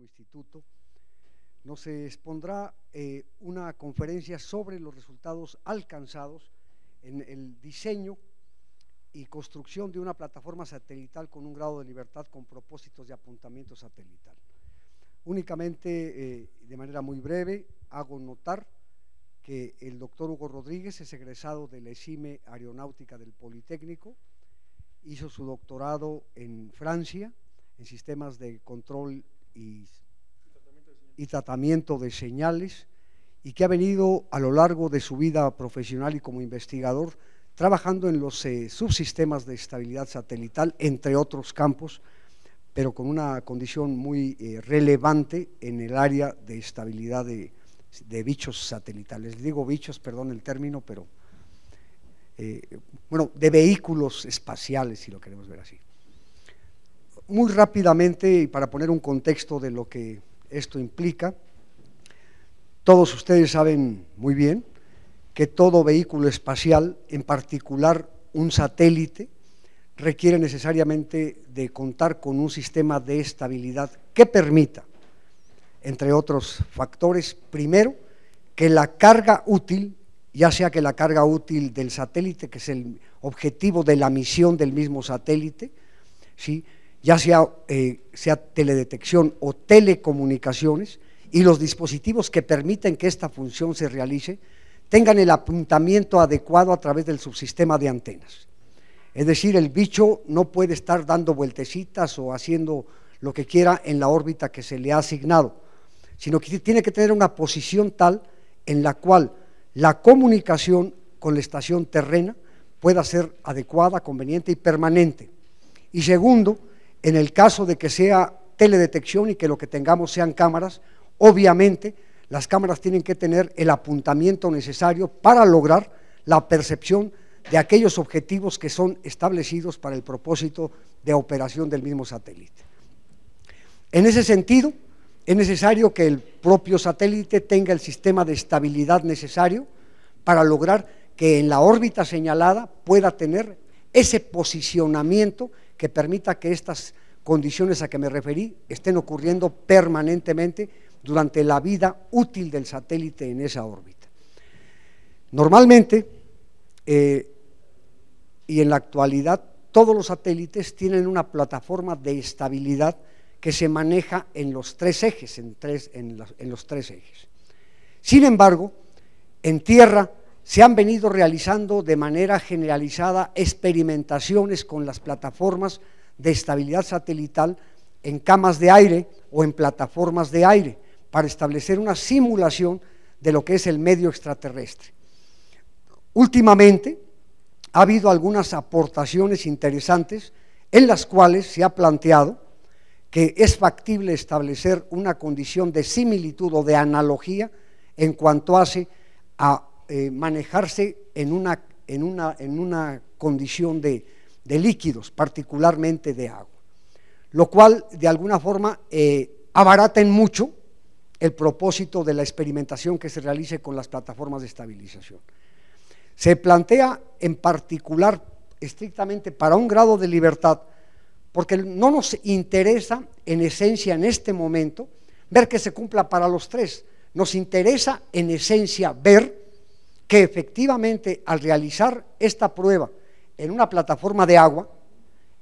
instituto, nos expondrá una conferencia sobre los resultados alcanzados en el diseño y construcción de una plataforma satelital con un grado de libertad con propósitos de apuntamiento satelital. Únicamente, de manera muy breve, hago notar que el doctor Hugo Rodríguez es egresado de la ESIME Aeronáutica del Politécnico, hizo su doctorado en Francia en sistemas de control y tratamiento de señales, y que ha venido a lo largo de su vida profesional y como investigador trabajando en los subsistemas de estabilidad satelital, entre otros campos, pero con una condición muy relevante en el área de estabilidad de bichos satelitales. Les digo bichos, perdón el término, pero bueno, de vehículos espaciales, si lo queremos ver así. Muy rápidamente, y para poner un contexto de lo que esto implica, todos ustedes saben muy bien que todo vehículo espacial, en particular un satélite, requiere necesariamente de contar con un sistema de estabilidad que permita, entre otros factores, primero, que la carga útil, ya sea que la carga útil del satélite, que es el objetivo de la misión del mismo satélite, ¿sí?, ya sea teledetección o telecomunicaciones, y los dispositivos que permiten que esta función se realice, tengan el apuntamiento adecuado a través del subsistema de antenas. Es decir, el bicho no puede estar dando vueltecitas o haciendo lo que quiera en la órbita que se le ha asignado, sino que tiene que tener una posición tal en la cual la comunicación con la estación terrena pueda ser adecuada, conveniente y permanente. Y segundo, en el caso de que sea teledetección y que lo que tengamos sean cámaras, obviamente las cámaras tienen que tener el apuntamiento necesario para lograr la percepción de aquellos objetivos que son establecidos para el propósito de operación del mismo satélite. En ese sentido, es necesario que el propio satélite tenga el sistema de estabilidad necesario para lograr que en la órbita señalada pueda tener ese posicionamiento que permita que estas condiciones a que me referí estén ocurriendo permanentemente durante la vida útil del satélite en esa órbita. Normalmente, y en la actualidad, todos los satélites tienen una plataforma de estabilidad que se maneja en los tres ejes, en los tres ejes. Sin embargo, en tierra se han venido realizando de manera generalizada experimentaciones con las plataformas de estabilidad satelital en camas de aire o en plataformas de aire para establecer una simulación de lo que es el medio extraterrestre. Últimamente ha habido algunas aportaciones interesantes en las cuales se ha planteado que es factible establecer una condición de similitud o de analogía en cuanto hace a manejarse en una condición de líquidos, particularmente de agua, lo cual de alguna forma abarata en mucho el propósito de la experimentación que se realice con las plataformas de estabilización. Se plantea en particular estrictamente para un grado de libertad, porque no nos interesa en esencia en este momento ver que se cumpla para los tres, nos interesa en esencia ver que efectivamente al realizar esta prueba en una plataforma de agua,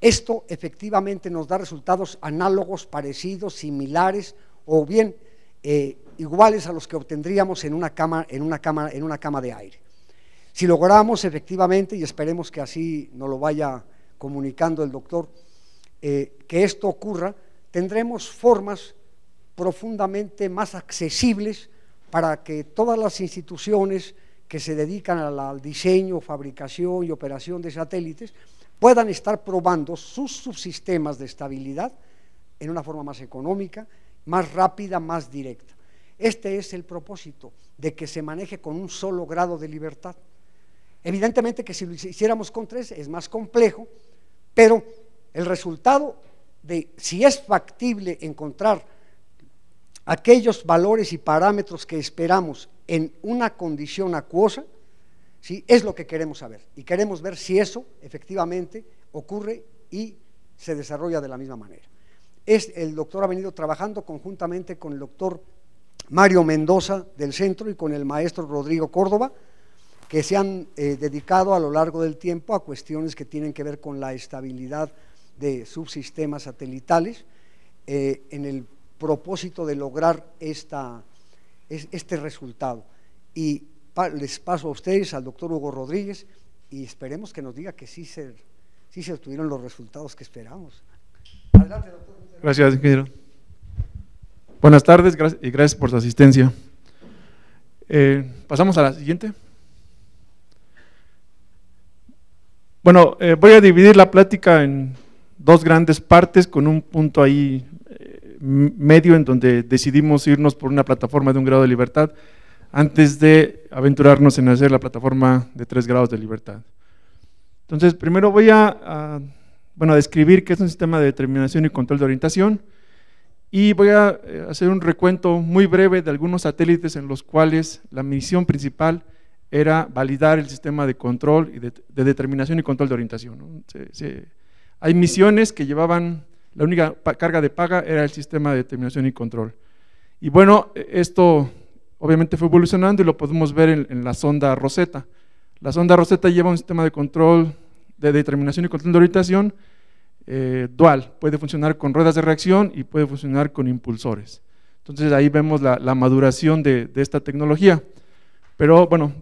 esto efectivamente nos da resultados análogos, parecidos, similares o bien iguales a los que obtendríamos en una cama de aire. Si logramos efectivamente, y esperemos que así nos lo vaya comunicando el doctor, que esto ocurra, tendremos formas profundamente más accesibles para que todas las instituciones que se dedican al diseño, fabricación y operación de satélites puedan estar probando sus subsistemas de estabilidad en una forma más económica, más rápida, más directa. Este es el propósito, de que se maneje con un solo grado de libertad. Evidentemente que si lo hiciéramos con tres es más complejo, pero el resultado de si es factible encontrar aquellos valores y parámetros que esperamos en una condición acuosa, ¿sí?, es lo que queremos saber, y queremos ver si eso efectivamente ocurre y se desarrolla de la misma manera. El doctor ha venido trabajando conjuntamente con el doctor Mario Mendoza del centro y con el maestro Rodrigo Córdoba, que se han dedicado a lo largo del tiempo a cuestiones que tienen que ver con la estabilidad de subsistemas satelitales, en el propósito de lograr este resultado. Y les paso a ustedes, al doctor Hugo Rodríguez, y esperemos que nos diga que sí se obtuvieron los resultados que esperamos. Adelante, doctor. Gracias, ingeniero. Buenas tardes y gracias por su asistencia. Pasamos a la siguiente. Bueno, voy a dividir la plática en dos grandes partes, con un punto ahí medio en donde decidimos irnos por una plataforma de 1 grado de libertad antes de aventurarnos en hacer la plataforma de 3 grados de libertad. Entonces, primero voy a describir qué es un sistema de determinación y control de orientación, y voy a hacer un recuento muy breve de algunos satélites en los cuales la misión principal era validar el sistema de control y de determinación y control de orientación, ¿no? Hay misiones que llevaban, la única carga de paga era el sistema de determinación y control. Y bueno, esto obviamente fue evolucionando y lo podemos ver en la sonda Rosetta. La sonda Rosetta lleva un sistema de control, de determinación y control de orientación dual, puede funcionar con ruedas de reacción y puede funcionar con impulsores. Entonces ahí vemos la maduración de esta tecnología. Pero bueno,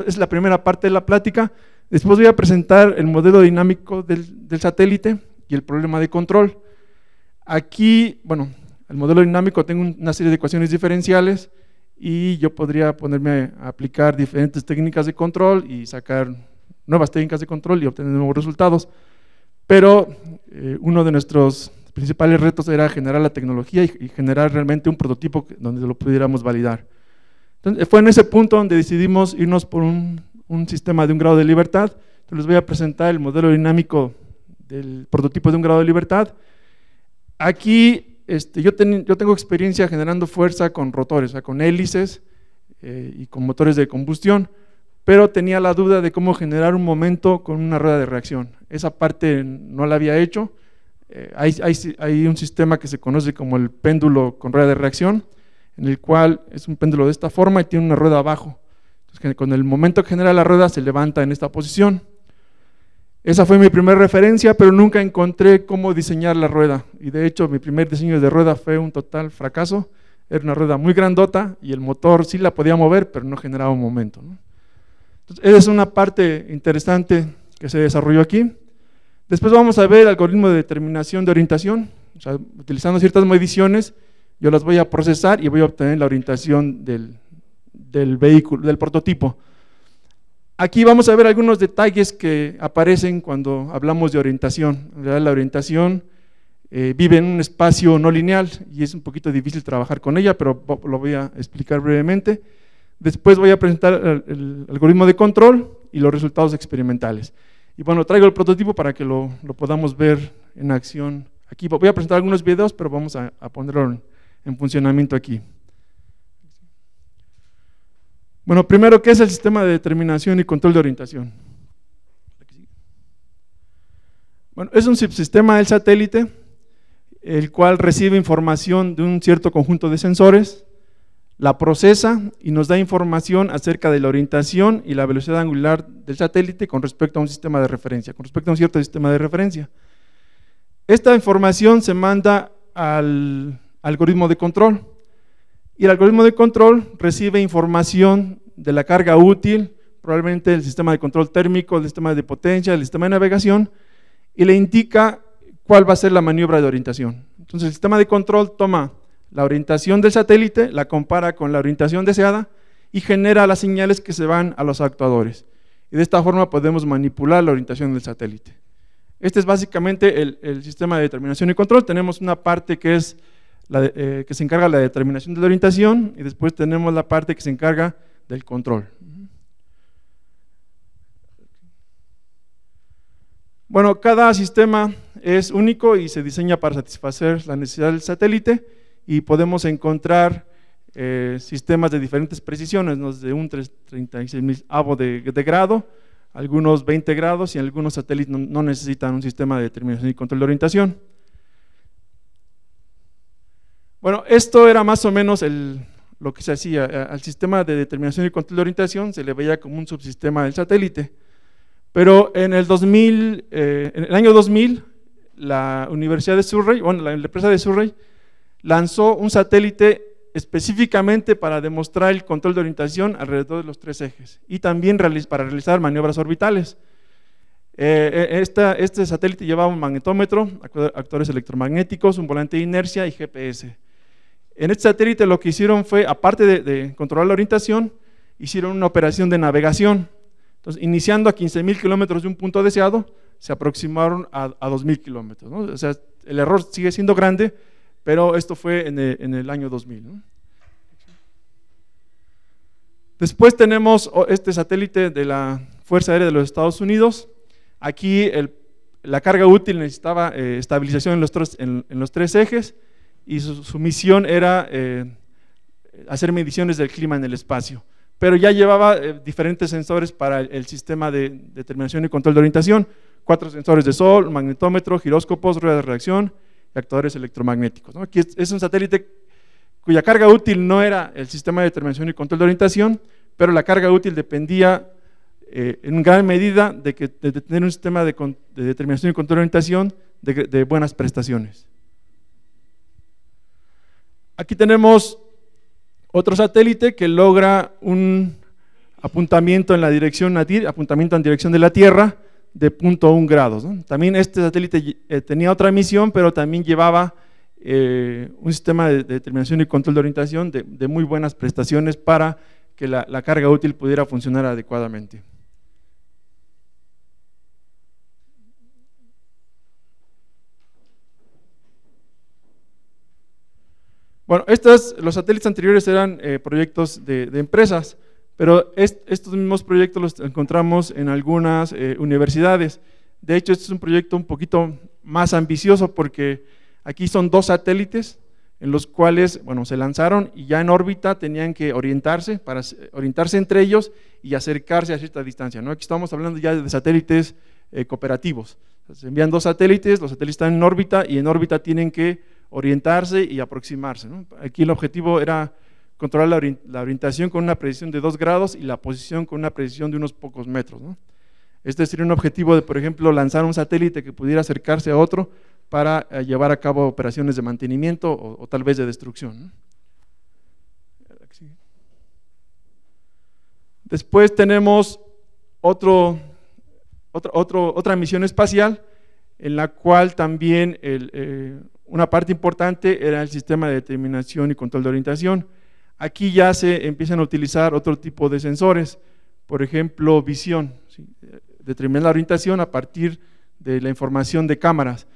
es la primera parte de la plática. Después voy a presentar el modelo dinámico del satélite y el problema de control. Aquí, bueno, el modelo dinámico, tengo una serie de ecuaciones diferenciales y yo podría ponerme a aplicar diferentes técnicas de control y sacar nuevas técnicas de control y obtener nuevos resultados. Pero uno de nuestros principales retos era generar la tecnología y generar realmente un prototipo donde lo pudiéramos validar. Entonces, fue en ese punto donde decidimos irnos por un sistema de 1 grado de libertad. Entonces, les voy a presentar el modelo dinámico del prototipo de 1 grado de libertad. Aquí yo tengo experiencia generando fuerza con rotores, o sea, con hélices y con motores de combustión, pero tenía la duda de cómo generar un momento con una rueda de reacción. Esa parte no la había hecho. Hay un sistema que se conoce como el péndulo con rueda de reacción, en el cual es un péndulo de esta forma y tiene una rueda abajo. Entonces, con el momento que genera la rueda se levanta en esta posición. Esa fue mi primera referencia, pero nunca encontré cómo diseñar la rueda, y de hecho mi primer diseño de rueda fue un total fracaso. Era una rueda muy grandota y el motor sí la podía mover, pero no generaba un momento, ¿no? Entonces, esa es una parte interesante que se desarrolló aquí. Después vamos a ver el algoritmo de determinación de orientación, o sea, utilizando ciertas mediciones, yo las voy a procesar y voy a obtener la orientación del vehículo, del prototipo. Aquí vamos a ver algunos detalles que aparecen cuando hablamos de orientación. En realidad, la orientación vive en un espacio no lineal y es un poquito difícil trabajar con ella, pero lo voy a explicar brevemente. Después voy a presentar el algoritmo de control y los resultados experimentales. Y bueno, traigo el prototipo para que lo podamos ver en acción. Aquí voy a presentar algunos videos, pero vamos a ponerlo en funcionamiento aquí. Bueno, primero, ¿qué es el sistema de determinación y control de orientación? Bueno, es un subsistema del satélite, el cual recibe información de un cierto conjunto de sensores, la procesa y nos da información acerca de la orientación y la velocidad angular del satélite con respecto a un sistema de referencia, con respecto a un cierto sistema de referencia. Esta información se manda al algoritmo de control, y el algoritmo de control recibe información de la carga útil, probablemente del sistema de control térmico, del sistema de potencia, del sistema de navegación, y le indica cuál va a ser la maniobra de orientación. Entonces el sistema de control toma la orientación del satélite, la compara con la orientación deseada y genera las señales que se van a los actuadores. Y de esta forma podemos manipular la orientación del satélite. Este es básicamente el sistema de determinación y control. Tenemos una parte que es que se encarga de la determinación de la orientación, y después tenemos la parte que se encarga del control. Bueno, cada sistema es único y se diseña para satisfacer la necesidad del satélite, y podemos encontrar sistemas de diferentes precisiones, ¿no? De un 36.000avo de grado, algunos 20 grados, y algunos satélites no necesitan un sistema de determinación y control de orientación. Bueno, esto era más o menos lo que se hacía. Al sistema de determinación y control de orientación se le veía como un subsistema del satélite, pero en el año 2000, la Universidad de Surrey, bueno, la empresa de Surrey, lanzó un satélite específicamente para demostrar el control de orientación alrededor de los 3 ejes y también para realizar maniobras orbitales. Este satélite llevaba un magnetómetro, actuadores electromagnéticos, un volante de inercia y GPS. En este satélite lo que hicieron fue, aparte de controlar la orientación, hicieron una operación de navegación. Entonces, iniciando a 15.000 kilómetros de un punto deseado, se aproximaron a 2.000 kilómetros, ¿no? O sea, el error sigue siendo grande, pero esto fue en el año 2000, ¿no? Después tenemos este satélite de la Fuerza Aérea de los Estados Unidos. Aquí la carga útil necesitaba estabilización en los 3 ejes, y su misión era hacer mediciones del clima en el espacio, pero ya llevaba diferentes sensores para el sistema de determinación y control de orientación, 4 sensores de sol, magnetómetro, giróscopos, rueda de reacción y actuadores electromagnéticos, ¿no? Aquí es un satélite cuya carga útil no era el sistema de determinación y control de orientación, pero la carga útil dependía en gran medida de tener un sistema de determinación y control de orientación de buenas prestaciones. Aquí tenemos otro satélite que logra un apuntamiento en dirección de la Tierra de 0.1 grados, ¿no? También este satélite tenía otra misión, pero también llevaba un sistema de determinación y control de orientación de muy buenas prestaciones para que la carga útil pudiera funcionar adecuadamente. Bueno, los satélites anteriores eran proyectos de empresas, pero estos mismos proyectos los encontramos en algunas universidades. De hecho, este es un proyecto un poquito más ambicioso porque aquí son 2 satélites en los cuales, bueno, se lanzaron y ya en órbita tenían que orientarse entre ellos y acercarse a cierta distancia, ¿no? Aquí estamos hablando ya de satélites cooperativos. Se envían 2 satélites, los satélites están en órbita y en órbita tienen que orientarse y aproximarse, ¿no? Aquí el objetivo era controlar la orientación con una precisión de 2 grados y la posición con una precisión de unos pocos metros, ¿no? Este sería un objetivo de, por ejemplo, lanzar un satélite que pudiera acercarse a otro para llevar a cabo operaciones de mantenimiento o tal vez de destrucción, ¿no? Después tenemos otra misión espacial en la cual también una parte importante era el sistema de determinación y control de orientación. Aquí ya se empiezan a utilizar otro tipo de sensores, por ejemplo, visión, ¿sí? Determinar la orientación a partir de la información de cámaras.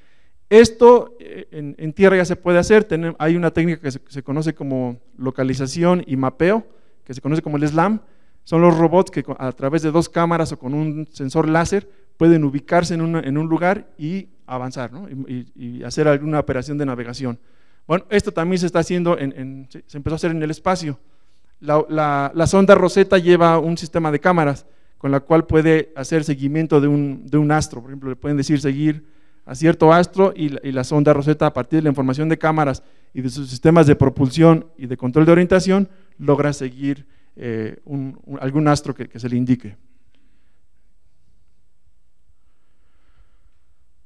Esto en tierra ya se puede hacer, hay una técnica que se conoce como localización y mapeo, que se conoce como el SLAM. Son los robots que a través de 2 cámaras o con un sensor láser pueden ubicarse en un lugar y avanzar, ¿no? y hacer alguna operación de navegación. Bueno, esto también se está haciendo, se empezó a hacer en el espacio. La sonda Rosetta lleva un sistema de cámaras con la cual puede hacer seguimiento de un astro. Por ejemplo, le pueden decir seguir a cierto astro y la sonda Rosetta, a partir de la información de cámaras y de sus sistemas de propulsión y de control de orientación, logra seguir algún astro que se le indique.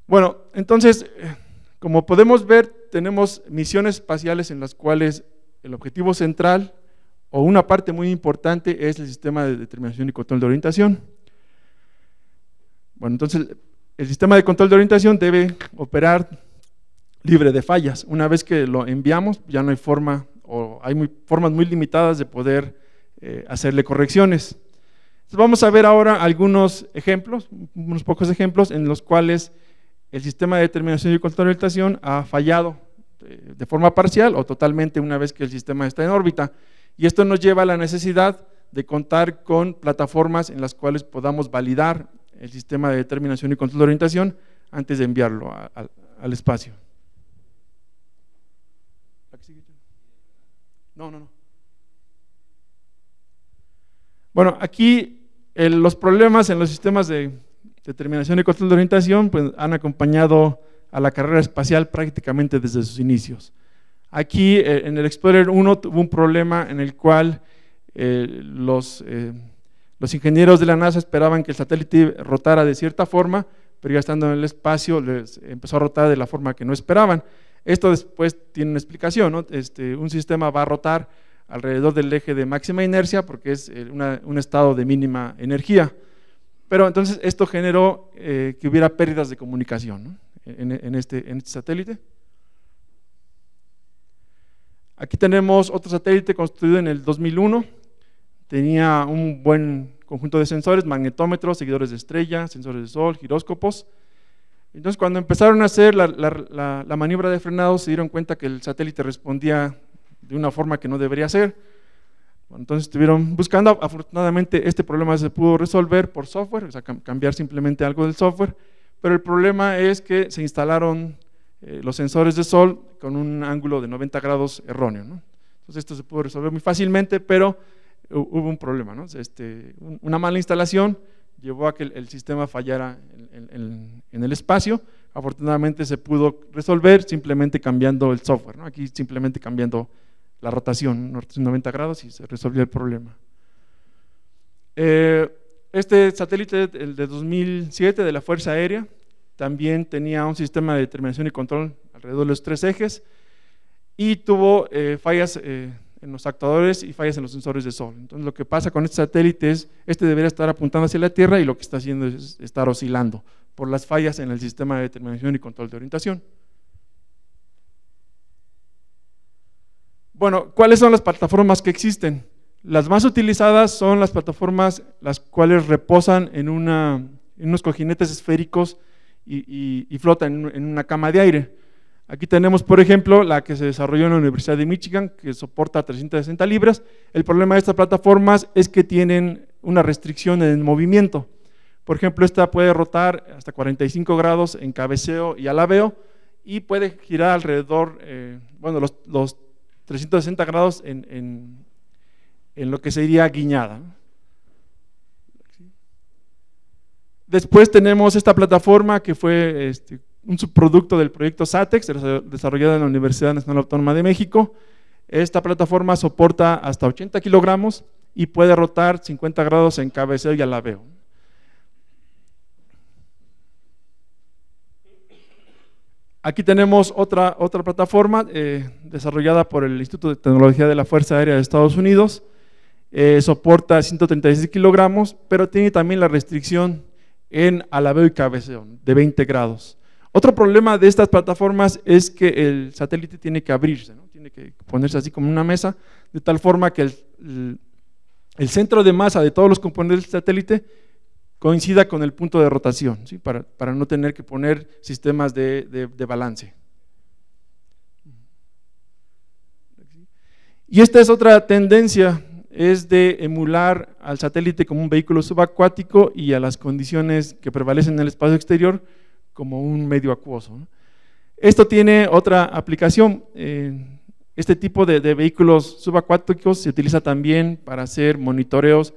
Bueno, entonces, como podemos ver, tenemos misiones espaciales en las cuales el objetivo central o una parte muy importante es el sistema de determinación y control de orientación. Bueno, entonces el sistema de control de orientación debe operar libre de fallas. Una vez que lo enviamos, ya no hay forma o hay formas muy limitadas de poder hacerle correcciones. Entonces vamos a ver ahora algunos ejemplos, unos pocos ejemplos en los cuales el sistema de determinación y control de orientación ha fallado de forma parcial o totalmente una vez que el sistema está en órbita, y esto nos lleva a la necesidad de contar con plataformas en las cuales podamos validar el sistema de determinación y control de orientación antes de enviarlo al espacio. No. Bueno, aquí los problemas en los sistemas de determinación y control de orientación pues, han acompañado a la carrera espacial prácticamente desde sus inicios. Aquí en el Explorer 1 tuvo un problema en el cual los ingenieros de la NASA esperaban que el satélite rotara de cierta forma, pero ya estando en el espacio les empezó a rotar de la forma que no esperaban. Esto después tiene una explicación, ¿no? Un sistema va a rotar alrededor del eje de máxima inercia porque es un estado de mínima energía, pero entonces esto generó que hubiera pérdidas de comunicación, ¿no? en este satélite. Aquí tenemos otro satélite construido en el 2001, tenía un buen conjunto de sensores, magnetómetros, seguidores de estrella, sensores de sol, giróscopos. Entonces cuando empezaron a hacer la maniobra de frenado se dieron cuenta que el satélite respondía de una forma que no debería ser. Bueno, entonces estuvieron buscando, afortunadamente este problema se pudo resolver por software, o sea, cambiar simplemente algo del software, pero el problema es que se instalaron los sensores de sol con un ángulo de 90 grados erróneo, ¿no? Entonces esto se pudo resolver muy fácilmente, pero hubo un problema, ¿no? Una mala instalación llevó a que el sistema fallara en el espacio. Afortunadamente se pudo resolver simplemente cambiando el software, ¿no? Aquí simplemente cambiando la rotación 90 grados y se resolvió el problema. Este satélite, el de 2007 de la Fuerza Aérea, también tenía un sistema de determinación y control alrededor de los 3 ejes y tuvo fallas en los actuadores y fallas en los sensores de sol. Entonces lo que pasa con este satélite es, debería estar apuntando hacia la Tierra y lo que está haciendo es estar oscilando por las fallas en el sistema de determinación y control de orientación. Bueno, ¿cuáles son las plataformas que existen? Las más utilizadas son las plataformas las cuales reposan en unos cojinetes esféricos y flotan en una cama de aire. Aquí tenemos, por ejemplo, la que se desarrolló en la Universidad de Michigan, que soporta 360 libras. El problema de estas plataformas es que tienen una restricción en el movimiento. Por ejemplo, esta puede rotar hasta 45 grados en cabeceo y alabeo y puede girar alrededor, los 360 grados en lo que sería guiñada. Después tenemos esta plataforma que fue un subproducto del proyecto SATEX, desarrollado en la Universidad Nacional Autónoma de México. Esta plataforma soporta hasta 80 kilogramos y puede rotar 50 grados en cabeceo y alabeo. Aquí tenemos otra plataforma desarrollada por el Instituto de Tecnología de la Fuerza Aérea de Estados Unidos. Soporta 136 kilogramos, pero tiene también la restricción en alabeo y cabeceo de 20 grados. Otro problema de estas plataformas es que el satélite tiene que abrirse, ¿no? Tiene que ponerse así como una mesa, de tal forma que el centro de masa de todos los componentes del satélite coincida con el punto de rotación, ¿sí? Para no tener que poner sistemas de balance. Y esta es otra tendencia, es de emular al satélite como un vehículo subacuático y a las condiciones que prevalecen en el espacio exterior como un medio acuoso, ¿no? Esto tiene otra aplicación. Este tipo de vehículos subacuáticos se utiliza también para hacer monitoreos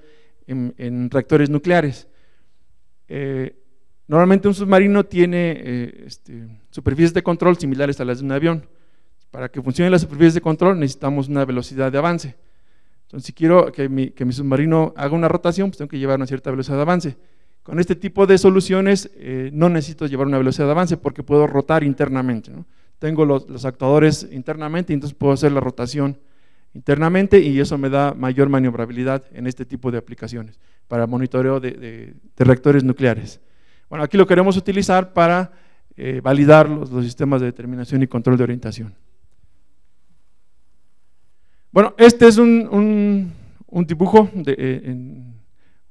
en reactores nucleares. Normalmente un submarino tiene superficies de control similares a las de un avión. Para que funcionen las superficies de control necesitamos una velocidad de avance. Entonces, si quiero que mi submarino haga una rotación, pues tengo que llevar una cierta velocidad de avance. Con este tipo de soluciones no necesito llevar una velocidad de avance porque puedo rotar internamente, ¿no? Tengo los actuadores internamente y entonces puedo hacer la rotación internamente y eso me da mayor maniobrabilidad en este tipo de aplicaciones para monitoreo de reactores nucleares. Bueno, aquí lo queremos utilizar para validar los sistemas de determinación y control de orientación. Bueno, este es un dibujo,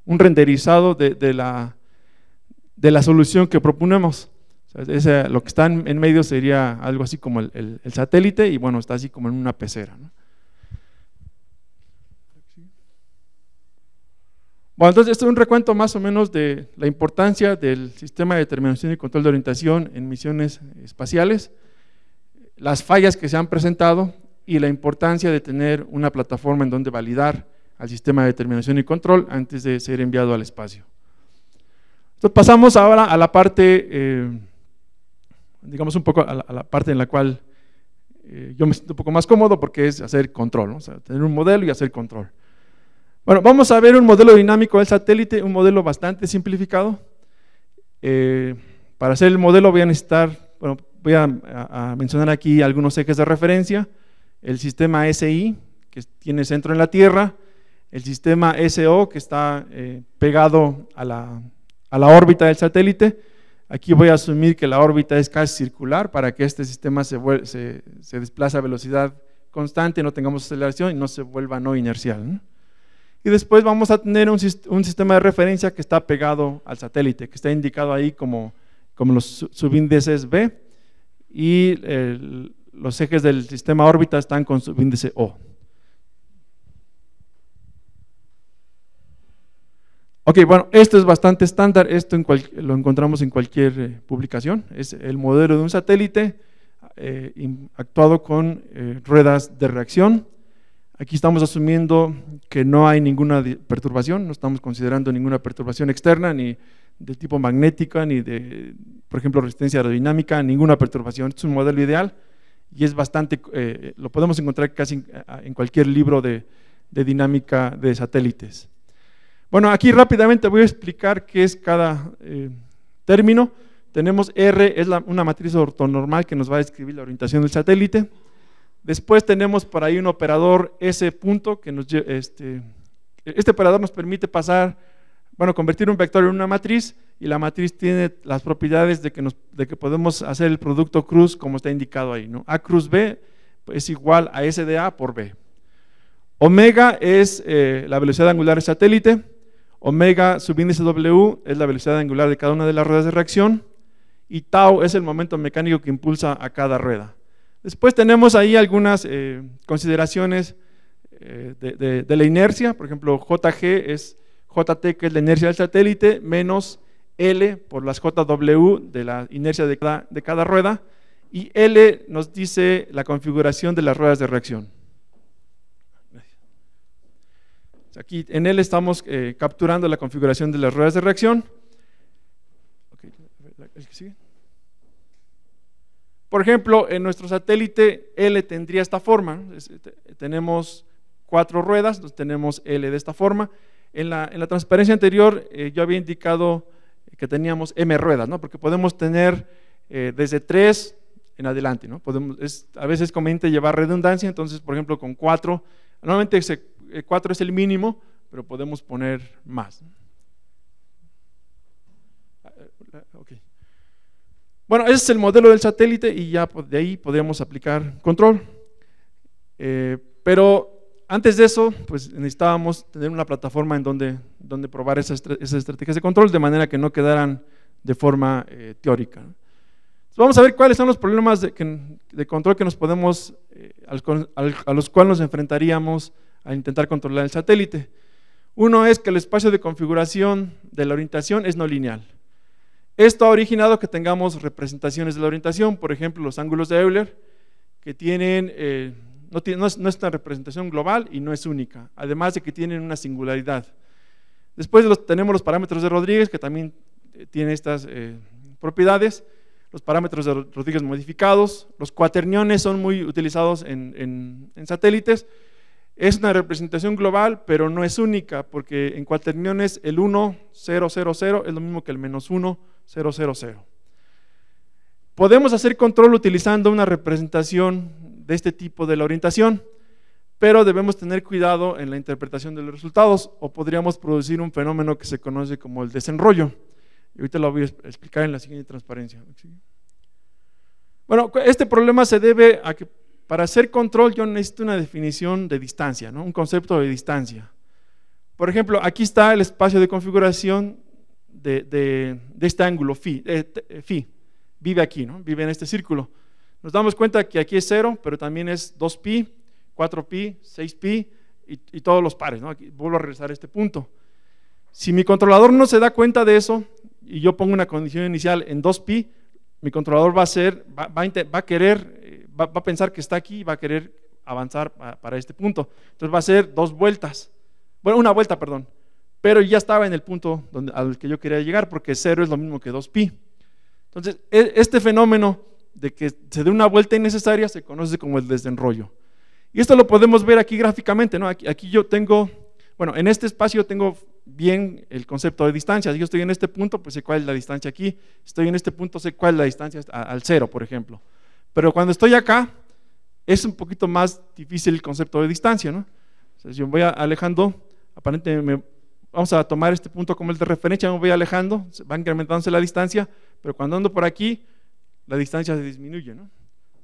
un renderizado de la solución que proponemos. O sea, lo que está en medio sería algo así como el satélite y bueno, está así como en una pecera, ¿no? Bueno, entonces esto es un recuento más o menos de la importancia del sistema de determinación y control de orientación en misiones espaciales, las fallas que se han presentado y la importancia de tener una plataforma en donde validar al sistema de determinación y control antes de ser enviado al espacio. Entonces pasamos ahora a la parte, digamos un poco a la parte en la cual yo me siento un poco más cómodo porque es hacer control, ¿no? O sea, tener un modelo y hacer control. Bueno, vamos a ver un modelo dinámico del satélite, un modelo bastante simplificado. Para hacer el modelo voy a necesitar, bueno, voy a mencionar aquí algunos ejes de referencia: el sistema SI, que tiene centro en la Tierra; el sistema SO, que está pegado a la órbita del satélite. Aquí voy a asumir que la órbita es casi circular para que este sistema se desplace a velocidad constante, no tengamos aceleración y no se vuelva no inercial, ¿no? Y después vamos a tener un sistema de referencia que está pegado al satélite, que está indicado ahí como los subíndices B, y los ejes del sistema órbita están con subíndice O. Ok, bueno, esto es bastante estándar, esto lo encontramos en cualquier publicación. Es el modelo de un satélite actuado con ruedas de reacción. Aquí estamos asumiendo que no hay ninguna perturbación, no estamos considerando ninguna perturbación externa, ni de tipo magnética, ni de, por ejemplo, resistencia aerodinámica, ninguna perturbación. Es un modelo ideal y es bastante, lo podemos encontrar casi en cualquier libro de dinámica de satélites. Bueno, aquí rápidamente voy a explicar qué es cada término. Tenemos R, es una matriz ortonormal que nos va a describir la orientación del satélite. Después tenemos por ahí un operador S punto, que este operador nos permite convertir un vector en una matriz, y la matriz tiene las propiedades de que podemos hacer el producto cruz como está indicado ahí, ¿no? A cruz B es igual a S de A por B. Omega es la velocidad angular del satélite. Omega subíndice W es la velocidad angular de cada una de las ruedas de reacción, y tau es el momento mecánico que impulsa a cada rueda. Después tenemos ahí algunas consideraciones de la inercia. Por ejemplo, JG es JT, que es la inercia del satélite, menos L por las JW de la inercia de cada rueda, y L nos dice la configuración de las ruedas de reacción. Aquí en L estamos capturando la configuración de las ruedas de reacción. Okay, ¿el que sigue? Por ejemplo, en nuestro satélite L tendría esta forma. Tenemos 4 ruedas, entonces tenemos L de esta forma. En la transparencia anterior yo había indicado que teníamos M ruedas, ¿no? Porque podemos tener desde 3 en adelante, ¿no? A veces es conveniente llevar redundancia, entonces por ejemplo con 4, normalmente 4 es el mínimo, pero podemos poner más. Okay. Bueno, ese es el modelo del satélite y ya de ahí podríamos aplicar control. Pero antes de eso, pues necesitábamos tener una plataforma en donde probar esas estrategias de control, de manera que no quedaran de forma teórica. Entonces, vamos a ver cuáles son los problemas de control que a los cuales nos enfrentaríamos a intentar controlar el satélite. Uno es que el espacio de configuración de la orientación es no lineal. Esto ha originado que tengamos representaciones de la orientación, por ejemplo, los ángulos de Euler, que tienen, no es una representación global y no es única, además de que tienen una singularidad. Después tenemos los parámetros de Rodríguez, que también tienen estas propiedades, los parámetros de Rodríguez modificados. Los cuaterniones son muy utilizados en satélites. Es una representación global, pero no es única, porque en cuaterniones el 1, 0, 0, 0 es lo mismo que el menos 1, 0, 0, 0. Podemos hacer control utilizando una representación de este tipo de la orientación, pero debemos tener cuidado en la interpretación de los resultados, o podríamos producir un fenómeno que se conoce como el desenrollo. Y ahorita lo voy a explicar en la siguiente transparencia. Bueno, este problema se debe a que para hacer control yo necesito una definición de distancia, ¿no? Un concepto de distancia. Por ejemplo, aquí está el espacio de configuración de este ángulo phi, vive aquí, ¿no? Vive en este círculo. Nos damos cuenta que aquí es 0, pero también es 2pi, 4pi, 6pi y todos los pares, ¿no? Aquí vuelvo a regresar a este punto. Si mi controlador no se da cuenta de eso y yo pongo una condición inicial en 2pi, mi controlador va a pensar que está aquí y va a querer avanzar para este punto. Entonces va a hacer 2 vueltas, bueno, una vuelta, perdón, pero ya estaba en el punto al que yo quería llegar, porque 0 es lo mismo que 2pi. Entonces este fenómeno de que se dé una vuelta innecesaria se conoce como el desenrollo. Y esto lo podemos ver aquí gráficamente, ¿no? Aquí yo tengo, bueno, en este espacio tengo bien el concepto de distancia. Si yo estoy en este punto, pues sé cuál es la distancia aquí. Estoy en este punto, sé cuál es la distancia al cero, por ejemplo. Pero cuando estoy acá, es un poquito más difícil el concepto de distancia, ¿no? O sea, si yo voy alejando, aparentemente vamos a tomar este punto como el de referencia, me voy alejando, va incrementándose la distancia, pero cuando ando por aquí, la distancia se disminuye, ¿no?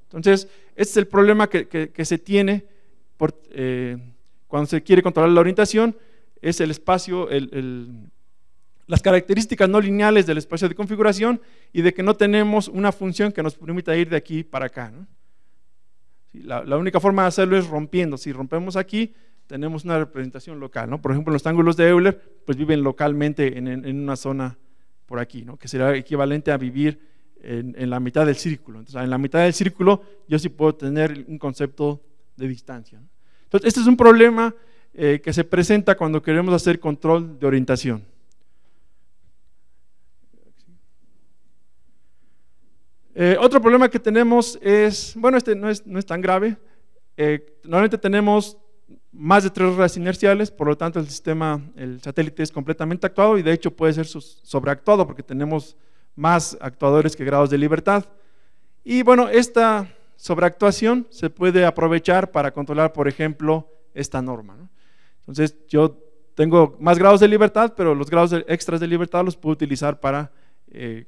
Entonces, este es el problema que se tiene cuando se quiere controlar la orientación, es el espacio, las características no lineales del espacio de configuración y de que no tenemos una función que nos permita ir de aquí para acá, ¿no? Sí, la única forma de hacerlo es rompiendo. Si rompemos aquí, tenemos una representación local, ¿no? Por ejemplo, los triángulos de Euler pues viven localmente en una zona por aquí, ¿no? Que será equivalente a vivir en la mitad del círculo. Entonces, en la mitad del círculo yo sí puedo tener un concepto de distancia, ¿no? Entonces, este es un problema que se presenta cuando queremos hacer control de orientación. Otro problema que tenemos es, bueno, este no es tan grave. Normalmente tenemos más de 3 ruedas inerciales, por lo tanto el satélite es completamente actuado y de hecho puede ser sobreactuado porque tenemos más actuadores que grados de libertad. Y bueno, esta sobreactuación se puede aprovechar para controlar, por ejemplo, esta norma, ¿no? Entonces yo tengo más grados de libertad, pero los grados extras de libertad los puedo utilizar para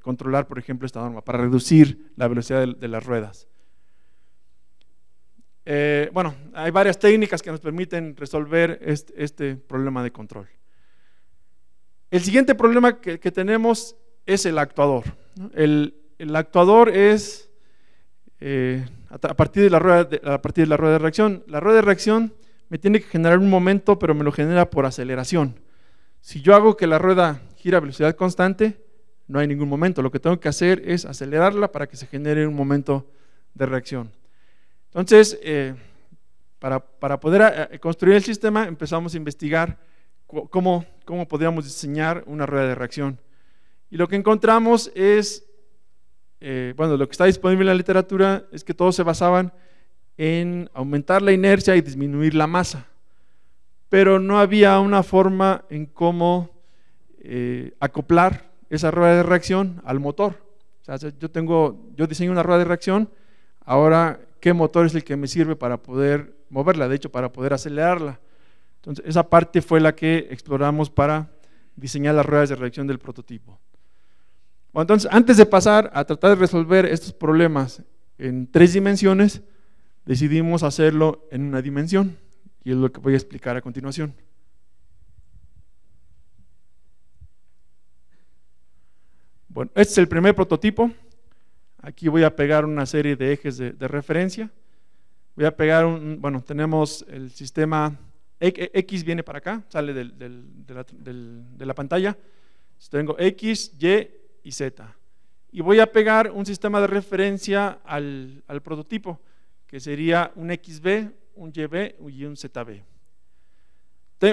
controlar, por ejemplo, esta norma, para reducir la velocidad de las ruedas. Bueno, hay varias técnicas que nos permiten resolver este problema de control. El siguiente problema que tenemos es el actuador, ¿no? El actuador es a partir de la rueda de reacción. La rueda de reacción me tiene que generar un momento, pero me lo genera por aceleración. Si yo hago que la rueda gira a velocidad constante, no hay ningún momento. Lo que tengo que hacer es acelerarla para que se genere un momento de reacción. Entonces, para poder construir el sistema, empezamos a investigar cómo podríamos diseñar una rueda de reacción. Y lo que encontramos es, bueno, lo que está disponible en la literatura es que todos se basaban en aumentar la inercia y disminuir la masa, pero no había una forma en cómo acoplar esa rueda de reacción al motor. O sea, yo diseño una rueda de reacción, ahora ¿qué motor es el que me sirve para poder moverla? De hecho, para poder acelerarla. Entonces, esa parte fue la que exploramos para diseñar las ruedas de reacción del prototipo. Bueno, entonces, antes de pasar a tratar de resolver estos problemas en 3 dimensiones, decidimos hacerlo en una dimensión, y es lo que voy a explicar a continuación. Bueno, este es el primer prototipo. Aquí voy a pegar una serie de ejes de referencia. Voy a pegar bueno, tenemos el sistema X, viene para acá, sale de la pantalla. Entonces tengo X, Y y Z. Y voy a pegar un sistema de referencia al prototipo, que sería un XB, un YB y un ZB.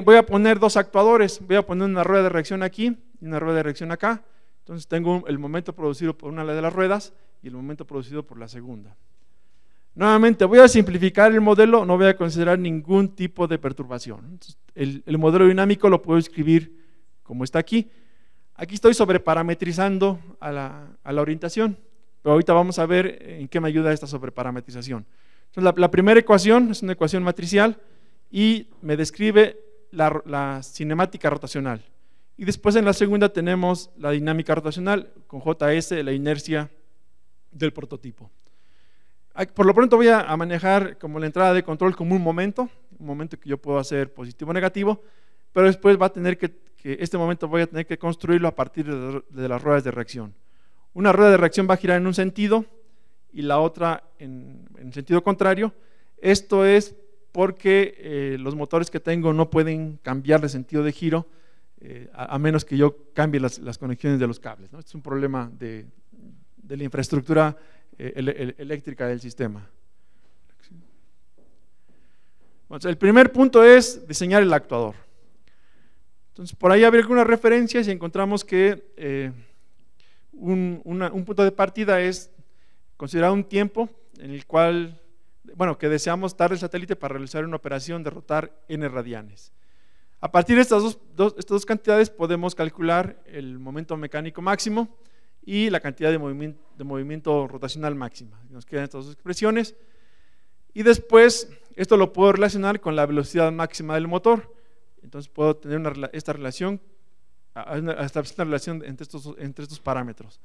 Voy a poner 2 actuadores, voy a poner una rueda de reacción aquí y una rueda de reacción acá. Entonces tengo el momento producido por una de las ruedas y el momento producido por la segunda. Nuevamente voy a simplificar el modelo, no voy a considerar ningún tipo de perturbación. Entonces, el modelo dinámico lo puedo escribir como está aquí. Aquí estoy sobreparametrizando a la orientación, pero ahorita vamos a ver en qué me ayuda esta sobreparametrización. Entonces la primera ecuación es una ecuación matricial y me describe la cinemática rotacional. Y después en la segunda tenemos la dinámica rotacional con JS, la inercia del prototipo. Por lo pronto voy a manejar como la entrada de control como un momento que yo puedo hacer positivo o negativo, pero después va a tener que este momento voy a tener que construirlo a partir de las ruedas de reacción. Una rueda de reacción va a girar en un sentido y la otra en sentido contrario. Esto es porque los motores que tengo no pueden cambiar de sentido de giro a menos que yo cambie las conexiones de los cables, ¿no? Este es un problema de la infraestructura eléctrica del sistema. Entonces, el primer punto es diseñar el actuador. Entonces, por ahí habría algunas referencias y encontramos que un punto de partida es considerar un tiempo en el cual, bueno, que deseamos dar el satélite para realizar una operación de rotar n radianes. A partir de estas dos cantidades podemos calcular el momento mecánico máximo y la cantidad de movimiento rotacional máxima. Nos quedan estas dos expresiones. Y después, esto lo puedo relacionar con la velocidad máxima del motor. Entonces puedo tener esta relación, establecer una relación entre estos parámetros.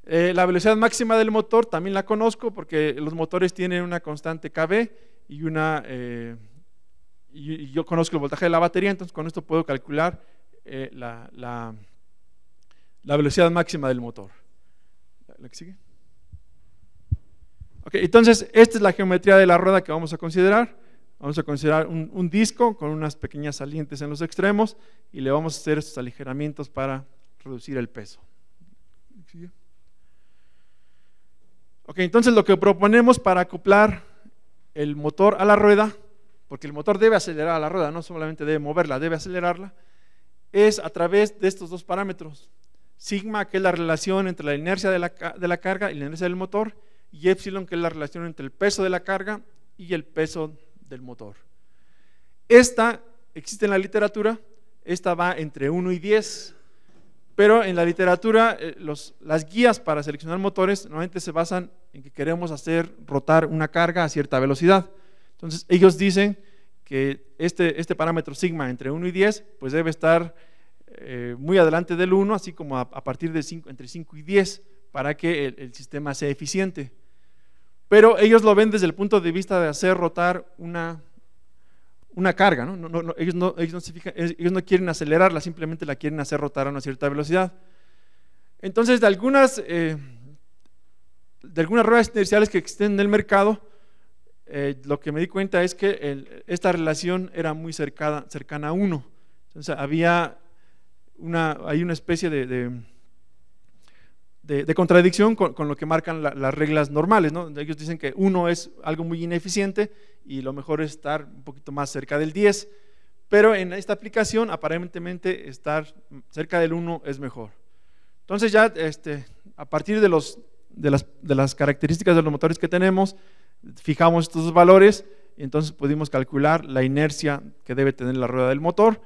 La velocidad máxima del motor también la conozco porque los motores tienen una constante KB y y yo conozco el voltaje de la batería, entonces con esto puedo calcular la velocidad máxima del motor. ¿La que sigue? Ok, entonces esta es la geometría de la rueda que vamos a considerar. Vamos a considerar un disco con unas pequeñas salientes en los extremos y le vamos a hacer estos aligeramientos para reducir el peso. Ok, entonces lo que proponemos para acoplar el motor a la rueda, porque el motor debe acelerar a la rueda, no solamente debe moverla, debe acelerarla, es a través de estos dos parámetros. Sigma, que es la relación entre la inercia de la carga y la inercia del motor, y epsilon, que es la relación entre el peso de la carga y el peso del motor. Esta existe en la literatura, esta va entre 1 y 10, pero en la literatura las guías para seleccionar motores normalmente se basan en que queremos hacer rotar una carga a cierta velocidad. Entonces ellos dicen que este parámetro sigma entre 1 y 10 pues debe estar muy adelante del 1, así como a partir de entre 5 y 10 para que el sistema sea eficiente. Pero ellos lo ven desde el punto de vista de hacer rotar una carga, ¿no? Ellos no quieren acelerarla, simplemente la quieren hacer rotar a una cierta velocidad. Entonces de algunas ruedas inerciales que existen en el mercado, lo que me di cuenta es que esta relación era muy cercana a 1. Entonces hay una especie de contradicción con lo que marcan las reglas normales, ¿no? Ellos dicen que 1 es algo muy ineficiente y lo mejor es estar un poquito más cerca del 10, pero en esta aplicación aparentemente estar cerca del 1 es mejor. Entonces ya a partir de las características de los motores que tenemos, fijamos estos dos valores y entonces pudimos calcular la inercia que debe tener la rueda del motor.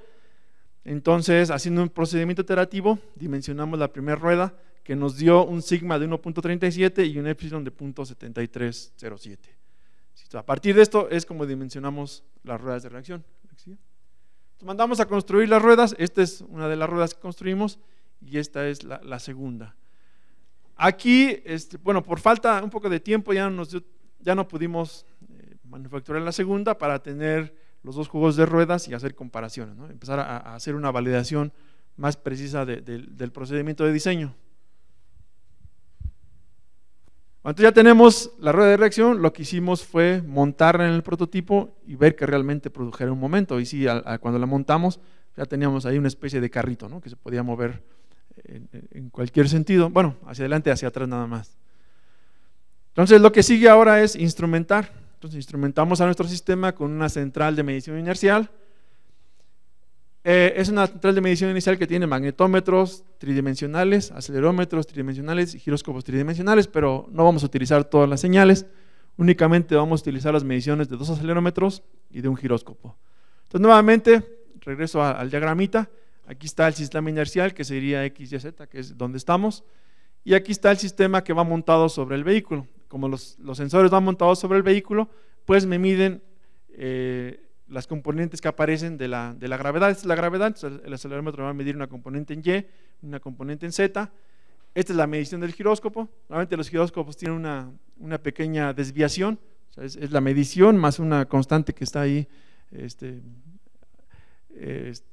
Entonces, haciendo un procedimiento iterativo, dimensionamos la primera rueda, que nos dio un sigma de 1.37 y un epsilon de 0.7307. A partir de esto es como dimensionamos las ruedas de reacción. Entonces, mandamos a construir las ruedas. Esta es una de las ruedas que construimos y esta es la segunda. Aquí, bueno, por falta un poco de tiempo ya no pudimos manufacturar la segunda para tener los dos juegos de ruedas y hacer comparaciones, ¿no? Empezar a hacer una validación más precisa del procedimiento de diseño. Entonces ya tenemos la rueda de reacción, lo que hicimos fue montarla en el prototipo y ver que realmente produjera un momento. Y sí, cuando la montamos ya teníamos ahí una especie de carrito, ¿no? Que se podía mover en cualquier sentido, bueno, hacia adelante y hacia atrás nada más. Entonces lo que sigue ahora es instrumentar. Entonces instrumentamos a nuestro sistema con una central de medición inercial. Es una central de medición inicial que tiene magnetómetros tridimensionales, acelerómetros tridimensionales y giróscopos tridimensionales, pero no vamos a utilizar todas las señales, únicamente vamos a utilizar las mediciones de 2 acelerómetros y de un giróscopo. Entonces nuevamente, regreso al diagramita, aquí está el sistema inercial que sería X, Y, Z, que es donde estamos, y aquí está el sistema que va montado sobre el vehículo. Como los sensores van montados sobre el vehículo, pues me miden las componentes que aparecen de la gravedad. Esta es la gravedad, entonces el acelerómetro va a medir una componente en Y, una componente en Z. Esta es la medición del giróscopo. Normalmente los giróscopos tienen una pequeña desviación, o sea, es la medición más una constante que está ahí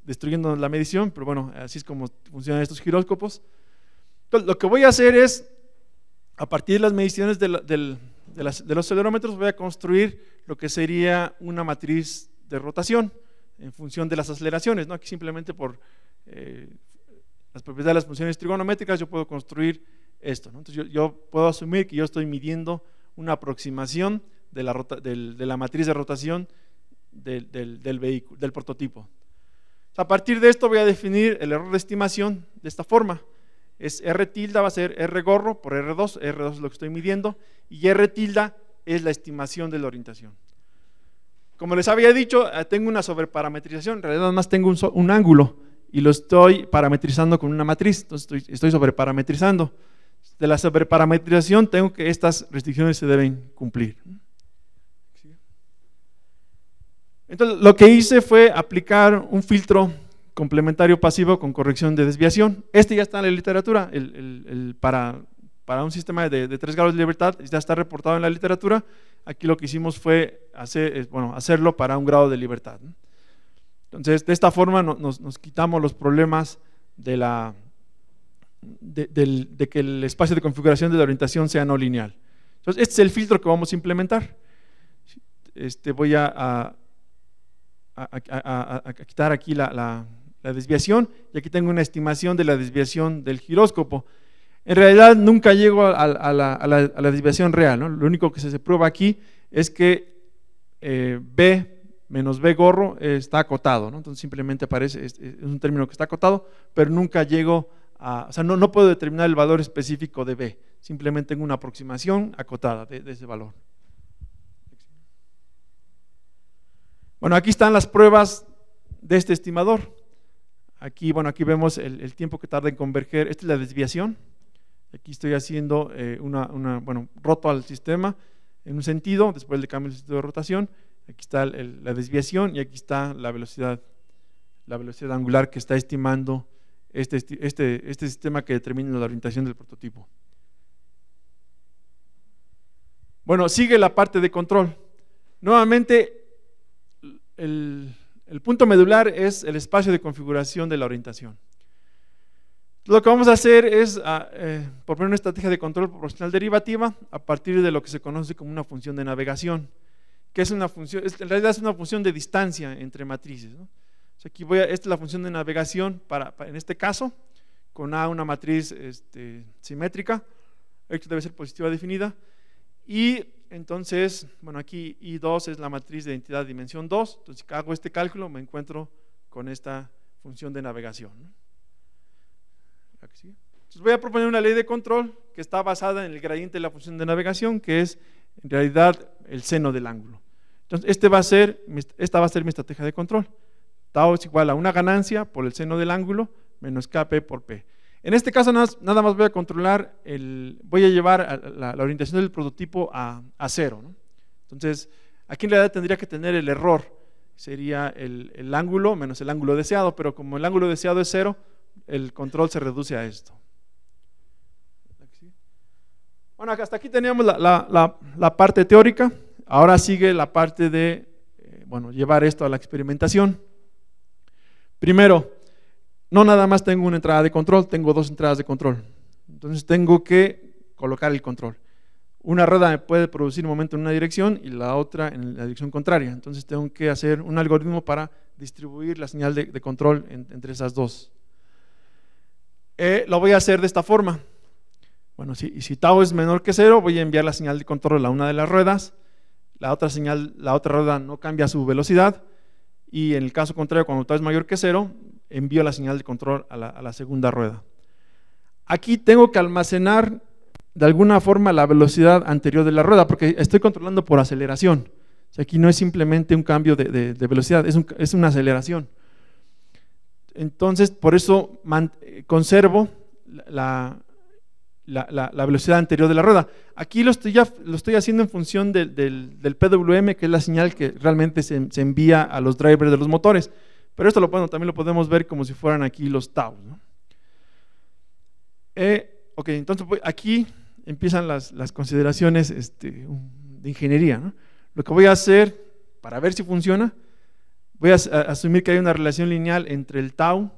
destruyendo la medición, pero bueno, así es como funcionan estos giróscopos. Entonces, lo que voy a hacer es, a partir de las mediciones de los acelerómetros, voy a construir lo que sería una matriz de rotación en función de las aceleraciones, ¿no? Aquí simplemente por las propiedades de las funciones trigonométricas yo puedo construir esto, ¿no? Entonces yo puedo asumir que yo estoy midiendo una aproximación de la matriz de rotación del vehículo, del prototipo. A partir de esto voy a definir el error de estimación de esta forma. es R tilde va a ser R gorro por R2 es lo que estoy midiendo, y R tilde es la estimación de la orientación. Como les había dicho, tengo una sobreparametrización, en realidad nada más tengo un ángulo, y lo estoy parametrizando con una matriz, entonces estoy sobreparametrizando. De la sobreparametrización tengo que estas restricciones se deben cumplir. Entonces lo que hice fue aplicar un filtro complementario pasivo con corrección de desviación. Este ya está en la literatura, para un sistema de 3 grados de libertad ya está reportado en la literatura. Aquí lo que hicimos fue hacerlo para 1 grado de libertad. Entonces de esta forma nos quitamos los problemas de que el espacio de configuración de la orientación sea no lineal. Entonces este es el filtro que vamos a implementar. Voy a quitar aquí la desviación, y aquí tengo una estimación de la desviación del giróscopo. En realidad nunca llego a la desviación real, ¿no? Lo único que se prueba aquí es que B menos B gorro está acotado, ¿no? Entonces simplemente aparece, es un término que está acotado, pero nunca llego o sea, no puedo determinar el valor específico de B, simplemente tengo una aproximación acotada de ese valor. Bueno, aquí están las pruebas de este estimador. Aquí vemos el tiempo que tarda en converger. Esta es la desviación. Aquí estoy haciendo roto al sistema en un sentido, después le cambio el sentido de rotación. Aquí está la desviación, y aquí está la velocidad angular que está estimando este sistema que determina la orientación del prototipo. Bueno, sigue la parte de control. Nuevamente, el punto medular es el espacio de configuración de la orientación. Lo que vamos a hacer es proponer una estrategia de control proporcional derivativa a partir de lo que se conoce como una función de navegación, que es una función, en realidad es una función de distancia entre matrices, ¿no? O sea, aquí esta es la función de navegación en este caso, con A una matriz simétrica, esto debe ser positiva definida, y entonces, aquí I2 es la matriz de identidad de dimensión 2, entonces si hago este cálculo me encuentro con esta función de navegación, ¿no? Entonces voy a proponer una ley de control que está basada en el gradiente de la función de navegación, que es en realidad el seno del ángulo. Entonces esta va a ser mi estrategia de control. Tau es igual a una ganancia por el seno del ángulo menos Kp por P. En este caso nada más voy a controlar, voy a llevar la orientación del prototipo a 0, ¿no? Entonces aquí en realidad tendría que tener el error, sería el ángulo menos el ángulo deseado, pero como el ángulo deseado es 0, el control se reduce a esto. Bueno, hasta aquí teníamos la parte teórica. Ahora sigue la parte de llevar esto a la experimentación. Primero, no nada más tengo una entrada de control, tengo 2 entradas de control. Entonces tengo que colocar el control. Una rueda me puede producir un momento en una dirección y la otra en la dirección contraria. Entonces tengo que hacer un algoritmo para distribuir la señal de control entre esas dos. Lo voy a hacer de esta forma. Bueno, si tau es menor que 0, voy a enviar la señal de control a una de las ruedas. La otra rueda no cambia su velocidad, y en el caso contrario, cuando tau es mayor que 0, envío la señal de control a la segunda rueda. Aquí tengo que almacenar de alguna forma la velocidad anterior de la rueda, porque estoy controlando por aceleración. O sea, aquí no es simplemente un cambio de velocidad, es una aceleración. Entonces, por eso conservo la velocidad anterior de la rueda. Aquí lo estoy haciendo en función del PWM, que es la señal que realmente se envía a los drivers de los motores. Pero esto también lo podemos ver como si fueran aquí los tau, ¿no? Ok, entonces aquí empiezan las consideraciones de ingeniería, ¿no? Lo que voy a hacer para ver si funciona, voy a asumir que hay una relación lineal entre el tau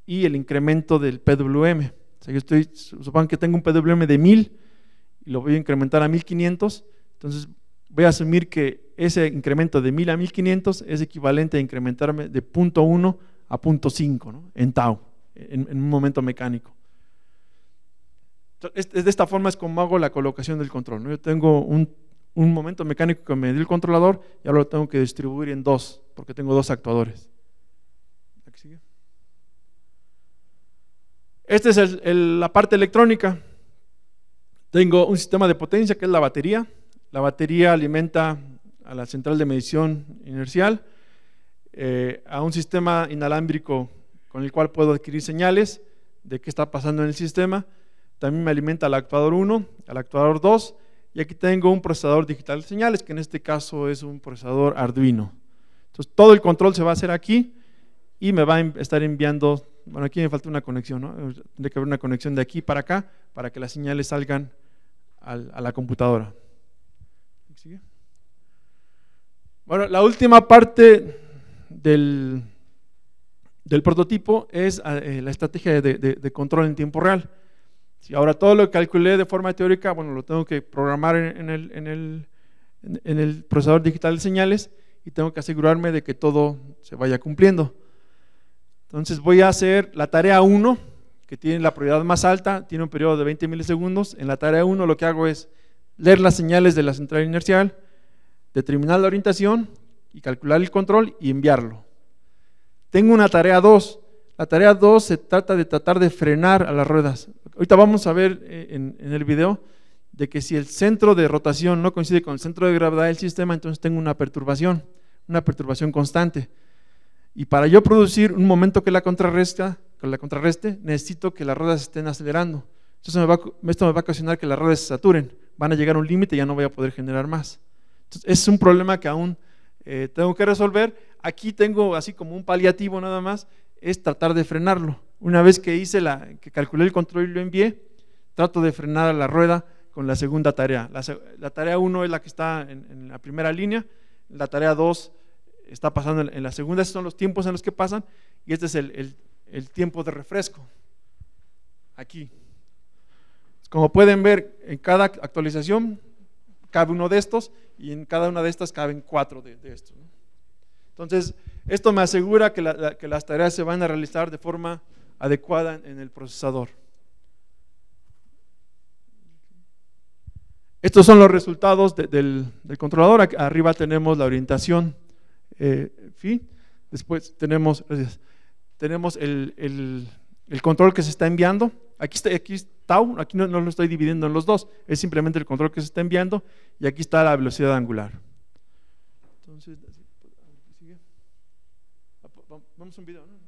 y el incremento del PWM. O sea, supongo que tengo un PWM de 1000 y lo voy a incrementar a 1500, entonces voy a asumir que ese incremento de 1000 a 1500 es equivalente a incrementarme de 0.1 a 0.5, ¿no? En tau, en un momento mecánico. Entonces, de esta forma es como hago la colocación del control, ¿no? Yo tengo un momento mecánico que me dio el controlador y ahora lo tengo que distribuir en 2, porque tengo 2 actuadores. Aquí sigue. Esta es la parte electrónica. Tengo un sistema de potencia que es la batería. La batería alimenta a la central de medición inercial, a un sistema inalámbrico con el cual puedo adquirir señales de qué está pasando en el sistema. También me alimenta al actuador 1, al actuador 2, y aquí tengo un procesador digital de señales, que en este caso es un procesador Arduino. Entonces todo el control se va a hacer aquí y me va a estar enviando, bueno, aquí me falta una conexión, ¿no? Tendría que haber una conexión de aquí para acá para que las señales salgan a la computadora. ¿Sigue? Bueno, la última parte del prototipo es la estrategia de control en tiempo real. Si ahora todo lo que calculé de forma teórica, bueno, lo tengo que programar en el procesador digital de señales y tengo que asegurarme de que todo se vaya cumpliendo. Entonces voy a hacer la tarea 1, que tiene la prioridad más alta, tiene un periodo de 20 milisegundos. En la tarea 1 lo que hago es leer las señales de la central inercial, determinar la orientación y calcular el control y enviarlo. Tengo una tarea 2. La tarea 2 se trata de frenar a las ruedas. Ahorita vamos a ver en el video de que si el centro de rotación no coincide con el centro de gravedad del sistema, entonces tengo una perturbación constante. Y para yo producir un momento que la contrarreste, necesito que las ruedas estén acelerando. Esto me va a ocasionar que las ruedas se saturen, van a llegar a un límite y ya no voy a poder generar más. Entonces, es un problema que aún tengo que resolver. Aquí tengo así como un paliativo nada más, es tratar de frenarlo. Una vez que que calculé el control y lo envié, trato de frenar a la rueda con la segunda tarea. La tarea 1 es la que está en la primera línea, la tarea 2 está pasando en la segunda. Estos son los tiempos en los que pasan y este es el tiempo de refresco. Aquí. Como pueden ver, en cada actualización cabe uno de estos y en cada una de estas caben 4 de estos, ¿no? Entonces, esto me asegura que las tareas se van a realizar de forma adecuada en el procesador. Estos son los resultados del controlador. Arriba tenemos la orientación phi. Después tenemos el control que se está enviando. Aquí es tau, aquí no lo estoy dividiendo en los dos, es simplemente el control que se está enviando y aquí está la velocidad angular. Entonces, ¿sigue? Vamos a un video, ¿no?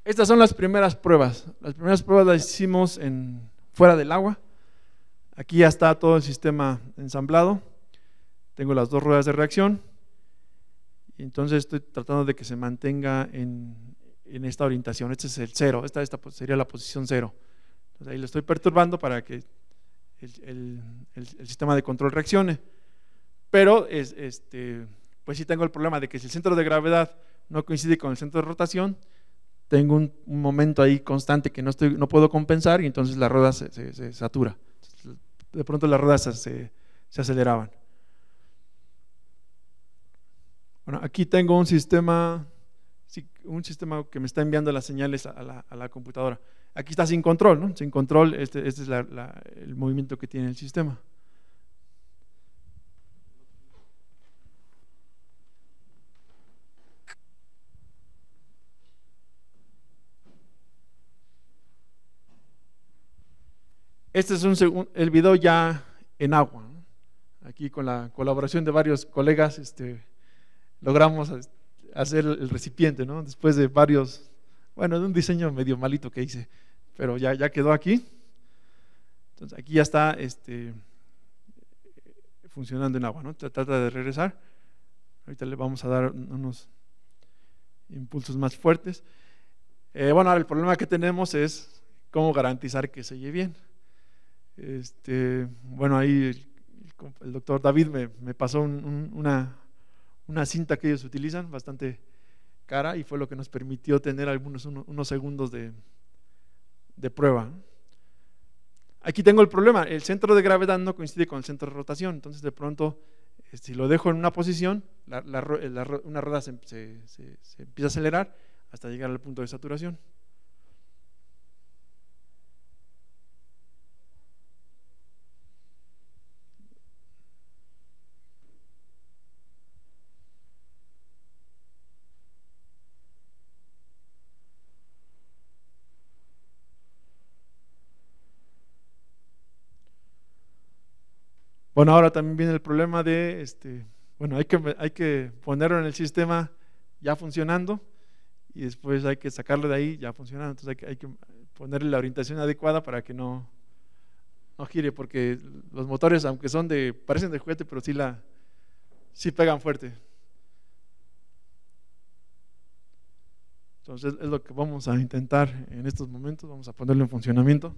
Estas son las primeras pruebas. Las primeras pruebas las hicimos fuera del agua. Aquí ya está todo el sistema ensamblado. Tengo las 2 ruedas de reacción. Y entonces estoy tratando de que se mantenga en esta orientación. Este es el 0. Esta sería la posición 0. Entonces ahí lo estoy perturbando para que el sistema de control reaccione. Pero pues sí tengo el problema de que si el centro de gravedad no coincide con el centro de rotación, tengo un momento ahí constante que no puedo compensar y entonces la rueda se satura. De pronto las ruedas se aceleraban. Bueno, aquí tengo un sistema que me está enviando las señales a la computadora. Aquí está sin control, ¿no? Sin control, este es el movimiento que tiene el sistema. Este es el video ya en agua, ¿no? Aquí con la colaboración de varios colegas logramos hacer el recipiente, ¿no? Después de de un diseño medio malito que hice, pero ya quedó aquí. Entonces aquí ya está funcionando en agua, ¿no? Trata de regresar. Ahorita le vamos a dar unos impulsos más fuertes. Bueno, ahora el problema que tenemos es cómo garantizar que se lleve bien. Bueno, ahí el doctor David me pasó una cinta que ellos utilizan, bastante cara, y fue lo que nos permitió tener unos segundos de prueba. Aquí tengo el problema, el centro de gravedad no coincide con el centro de rotación, entonces de pronto si lo dejo en una posición, una rueda se empieza a acelerar hasta llegar al punto de saturación. Bueno, ahora también viene el problema de, bueno, hay que ponerlo en el sistema ya funcionando y después hay que sacarlo de ahí ya funcionando. Entonces hay que ponerle la orientación adecuada para que no gire, porque los motores, aunque parecen de juguete, pero sí pegan fuerte. Entonces es lo que vamos a intentar en estos momentos, vamos a ponerlo en funcionamiento.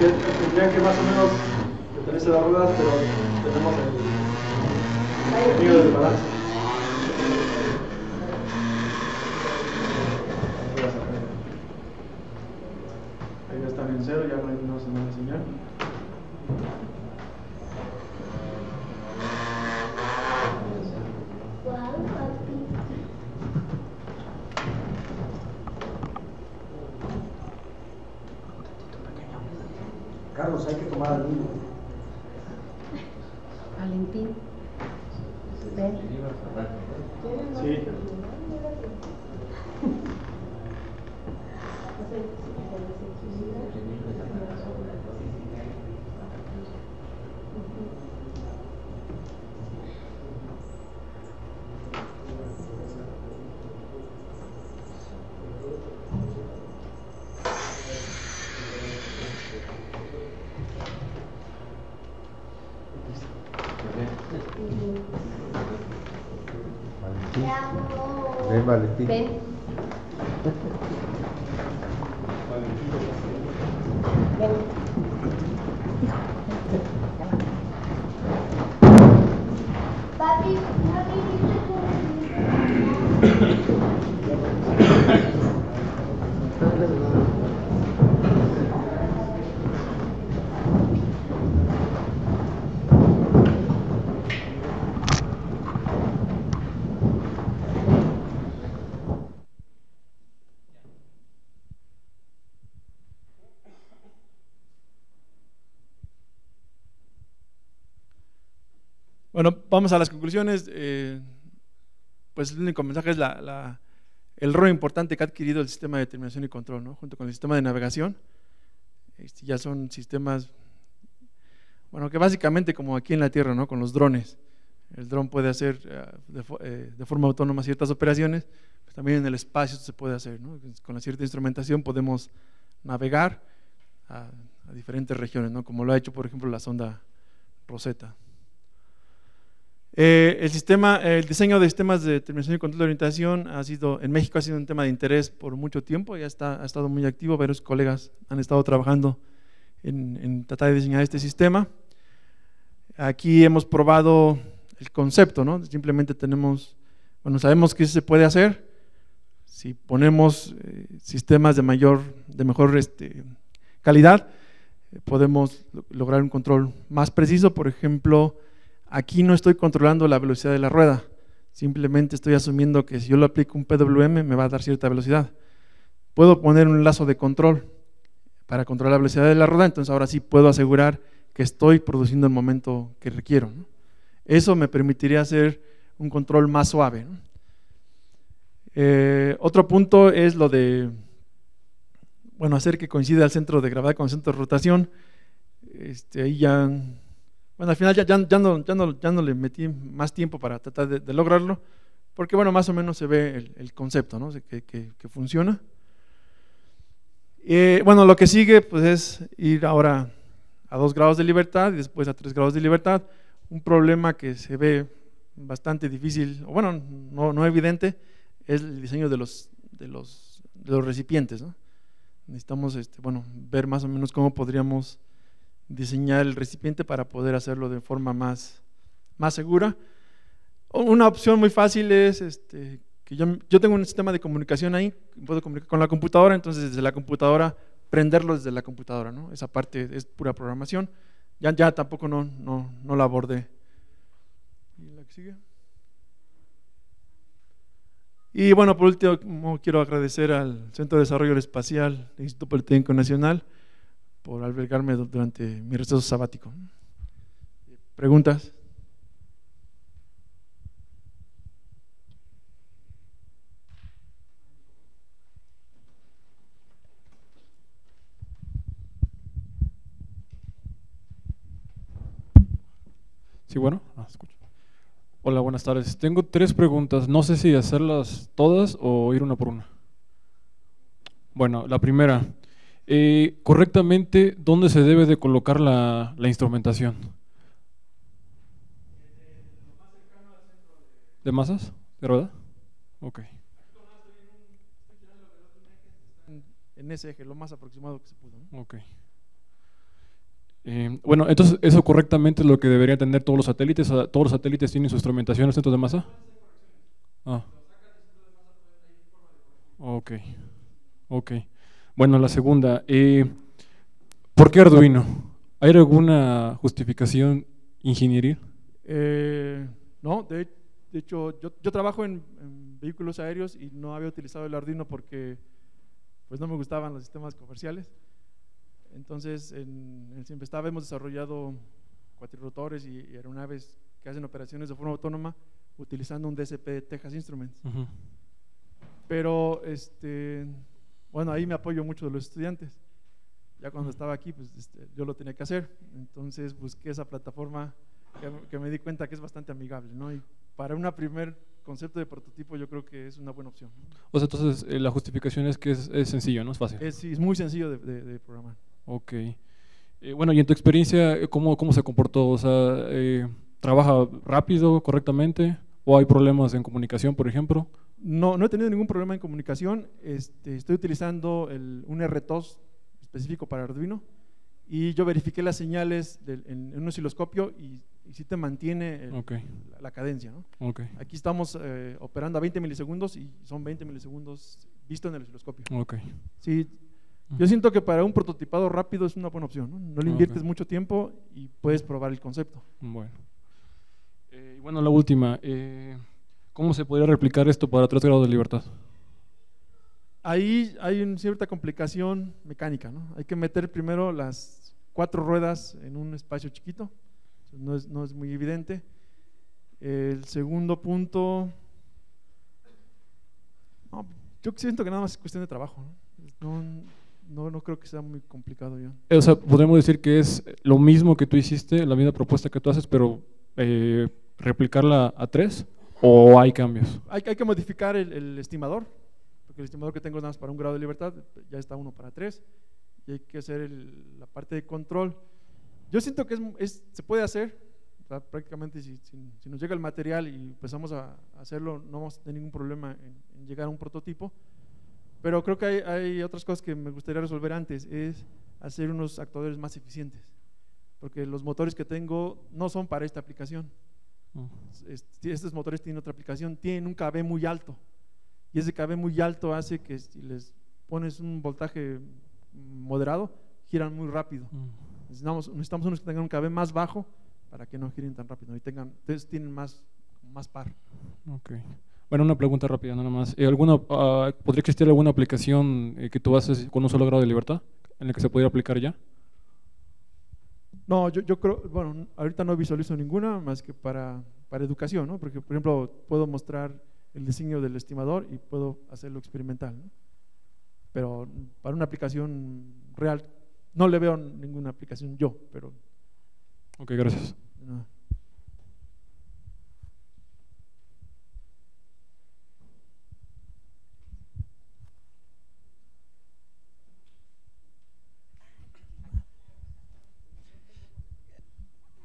Tendrían que más o menos detenerse las ruedas, pero tenemos el sentido del balance. Ahí ya están en cero, ya no se me va a enseñar. Carlos, hay que tomar al niño. Valentín. Ven. Sí. Vale, sí. Ven. Ven. Papi, Bueno, vamos a las conclusiones. Pues el único mensaje es el rol importante que ha adquirido el sistema de determinación y control, ¿no? Junto con el sistema de navegación. Ya son sistemas, bueno, que básicamente como aquí en la Tierra, ¿no? Con los drones. El dron puede hacer de forma autónoma ciertas operaciones, pues también en el espacio se puede hacer, ¿no? Con la cierta instrumentación podemos navegar a diferentes regiones, ¿no? Como lo ha hecho, por ejemplo, la sonda Rosetta. El diseño de sistemas de determinación y control de orientación en México ha sido un tema de interés por mucho tiempo, ha estado muy activo, varios colegas han estado trabajando en tratar de diseñar este sistema. Aquí hemos probado el concepto, ¿no? Simplemente sabemos que se puede hacer si ponemos sistemas de mejor calidad, podemos lograr un control más preciso. Por ejemplo, aquí no estoy controlando la velocidad de la rueda, simplemente estoy asumiendo que si yo le aplico un PWM me va a dar cierta velocidad. Puedo poner un lazo de control para controlar la velocidad de la rueda, entonces ahora sí puedo asegurar que estoy produciendo el momento que requiero, ¿no? Eso me permitiría hacer un control más suave, ¿no? Otro punto es lo de hacer que coincida el centro de gravedad con el centro de rotación. Ahí ya… Bueno, al final ya no le metí más tiempo para tratar de lograrlo, porque más o menos se ve el concepto, ¿no? que funciona. Lo que sigue pues es ir ahora a 2 grados de libertad y después a 3 grados de libertad. Un problema que se ve bastante difícil, o no evidente, es el diseño de los recipientes, ¿no? Necesitamos ver más o menos cómo podríamos diseñar el recipiente para poder hacerlo de forma más segura. Una opción muy fácil es que yo tengo un sistema de comunicación ahí, puedo comunicar con la computadora, entonces desde la computadora prenderlo desde la computadora, ¿no? Esa parte es pura programación, ya tampoco no la abordé. ¿Y la que sigue? Y por último quiero agradecer al Centro de Desarrollo Espacial del Instituto Politécnico Nacional por albergarme durante mi receso sabático. ¿Preguntas? Sí, bueno, escucho. Hola, buenas tardes. Tengo 3 preguntas, no sé si hacerlas todas o ir una por una. Bueno, la primera, correctamente, ¿dónde se debe de colocar la instrumentación? ¿De masas? ¿De rueda? Ok. En ese eje, lo más aproximado que se pudo, ¿no? Ok. Entonces eso correctamente es lo que deberían tener todos los satélites. ¿Todos los satélites tienen su instrumentación en los centros de masa? Ok. Bueno, la segunda, ¿por qué Arduino? ¿Hay alguna justificación ingenieril? No, de hecho yo trabajo en vehículos aéreos y no había utilizado el Arduino porque pues no me gustaban los sistemas comerciales. Entonces en el Simpestab hemos desarrollado cuatrirrotores y aeronaves que hacen operaciones de forma autónoma utilizando un DSP de Texas Instruments. Pero ahí me apoyo mucho de los estudiantes. Ya cuando estaba aquí pues yo lo tenía que hacer, entonces busqué esa plataforma que me di cuenta que es bastante amigable, ¿no? Y para un primer concepto de prototipo yo creo que es una buena opción. O sea, entonces la justificación es que es sencillo, ¿no? Es fácil. Es muy sencillo de programar. Ok. Y en tu experiencia, ¿cómo se comportó? O sea, ¿trabaja rápido, correctamente? ¿O hay problemas en comunicación, por ejemplo? No he tenido ningún problema en comunicación. Estoy utilizando un RTOS específico para Arduino y yo verifiqué las señales en un osciloscopio y sí te mantiene la cadencia, ¿no? Aquí estamos operando a 20 milisegundos y son 20 milisegundos visto en el osciloscopio. Sí, yo siento que para un prototipado rápido es una buena opción, ¿no? No le inviertes mucho tiempo y puedes probar el concepto. Bueno, y bueno, la última, ¿cómo se podría replicar esto para 3 grados de libertad? Ahí hay una cierta complicación mecánica, ¿no? Hay que meter primero las 4 ruedas en un espacio chiquito, no es muy evidente. El segundo punto, no, yo siento que nada más es cuestión de trabajo, no creo que sea muy complicado ya. O sea, podemos decir que es lo mismo que tú hiciste, la misma propuesta que tú haces, pero replicarla a 3, ¿o hay cambios? Hay que modificar el estimador, porque el estimador que tengo es nada más para 1 grado de libertad, ya está 1 para 3, y hay que hacer la parte de control. Yo siento que se puede hacer, o sea, prácticamente si nos llega el material y empezamos a hacerlo, no vamos a tener ningún problema en llegar a un prototipo, pero creo que hay otras cosas que me gustaría resolver antes, es hacer unos actuadores más eficientes, porque los motores que tengo no son para esta aplicación. Estos motores tienen otra aplicación, tienen un KB muy alto, y ese KB muy alto hace que si les pones un voltaje moderado, giran muy rápido. Necesitamos unos que tengan un KB más bajo para que no giren tan rápido y entonces tienen más par. Bueno, una pregunta rápida nada más. ¿Podría existir alguna aplicación que tú haces con un solo grado de libertad en la que se pudiera aplicar ya? No, yo creo, bueno, ahorita no visualizo ninguna más que para educación, ¿no? Porque, por ejemplo, puedo mostrar el diseño del estimador y puedo hacerlo experimental, ¿no? Pero para una aplicación real no le veo ninguna aplicación yo, pero… Ok, gracias. No.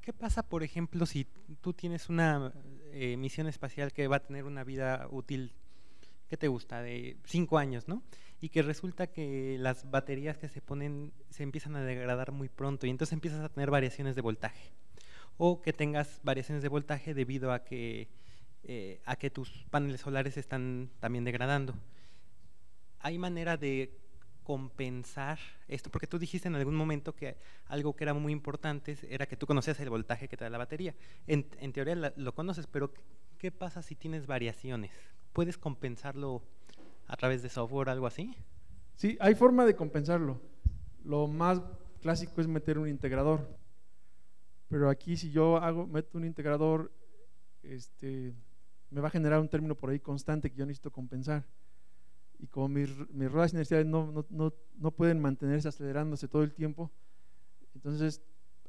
¿Qué pasa, por ejemplo, si tú tienes una misión espacial que va a tener una vida útil, ¿qué te gusta? De 5 años, ¿no? Y que resulta que las baterías que se ponen se empiezan a degradar muy pronto y entonces empiezas a tener variaciones de voltaje. O que tengas variaciones de voltaje debido a que tus paneles solares están también degradando. ¿Hay manera de compensar esto? Porque tú dijiste en algún momento que algo que era muy importante era que tú conocías el voltaje que trae la batería. En teoría lo conoces, pero ¿qué pasa si tienes variaciones? ¿Puedes compensarlo a través de software o algo así? Sí, hay forma de compensarlo. Lo más clásico es meter un integrador, pero aquí si yo meto un integrador, me va a generar un término por ahí constante que yo necesito compensar. Y como mis ruedas inerciales no pueden mantenerse acelerándose todo el tiempo, entonces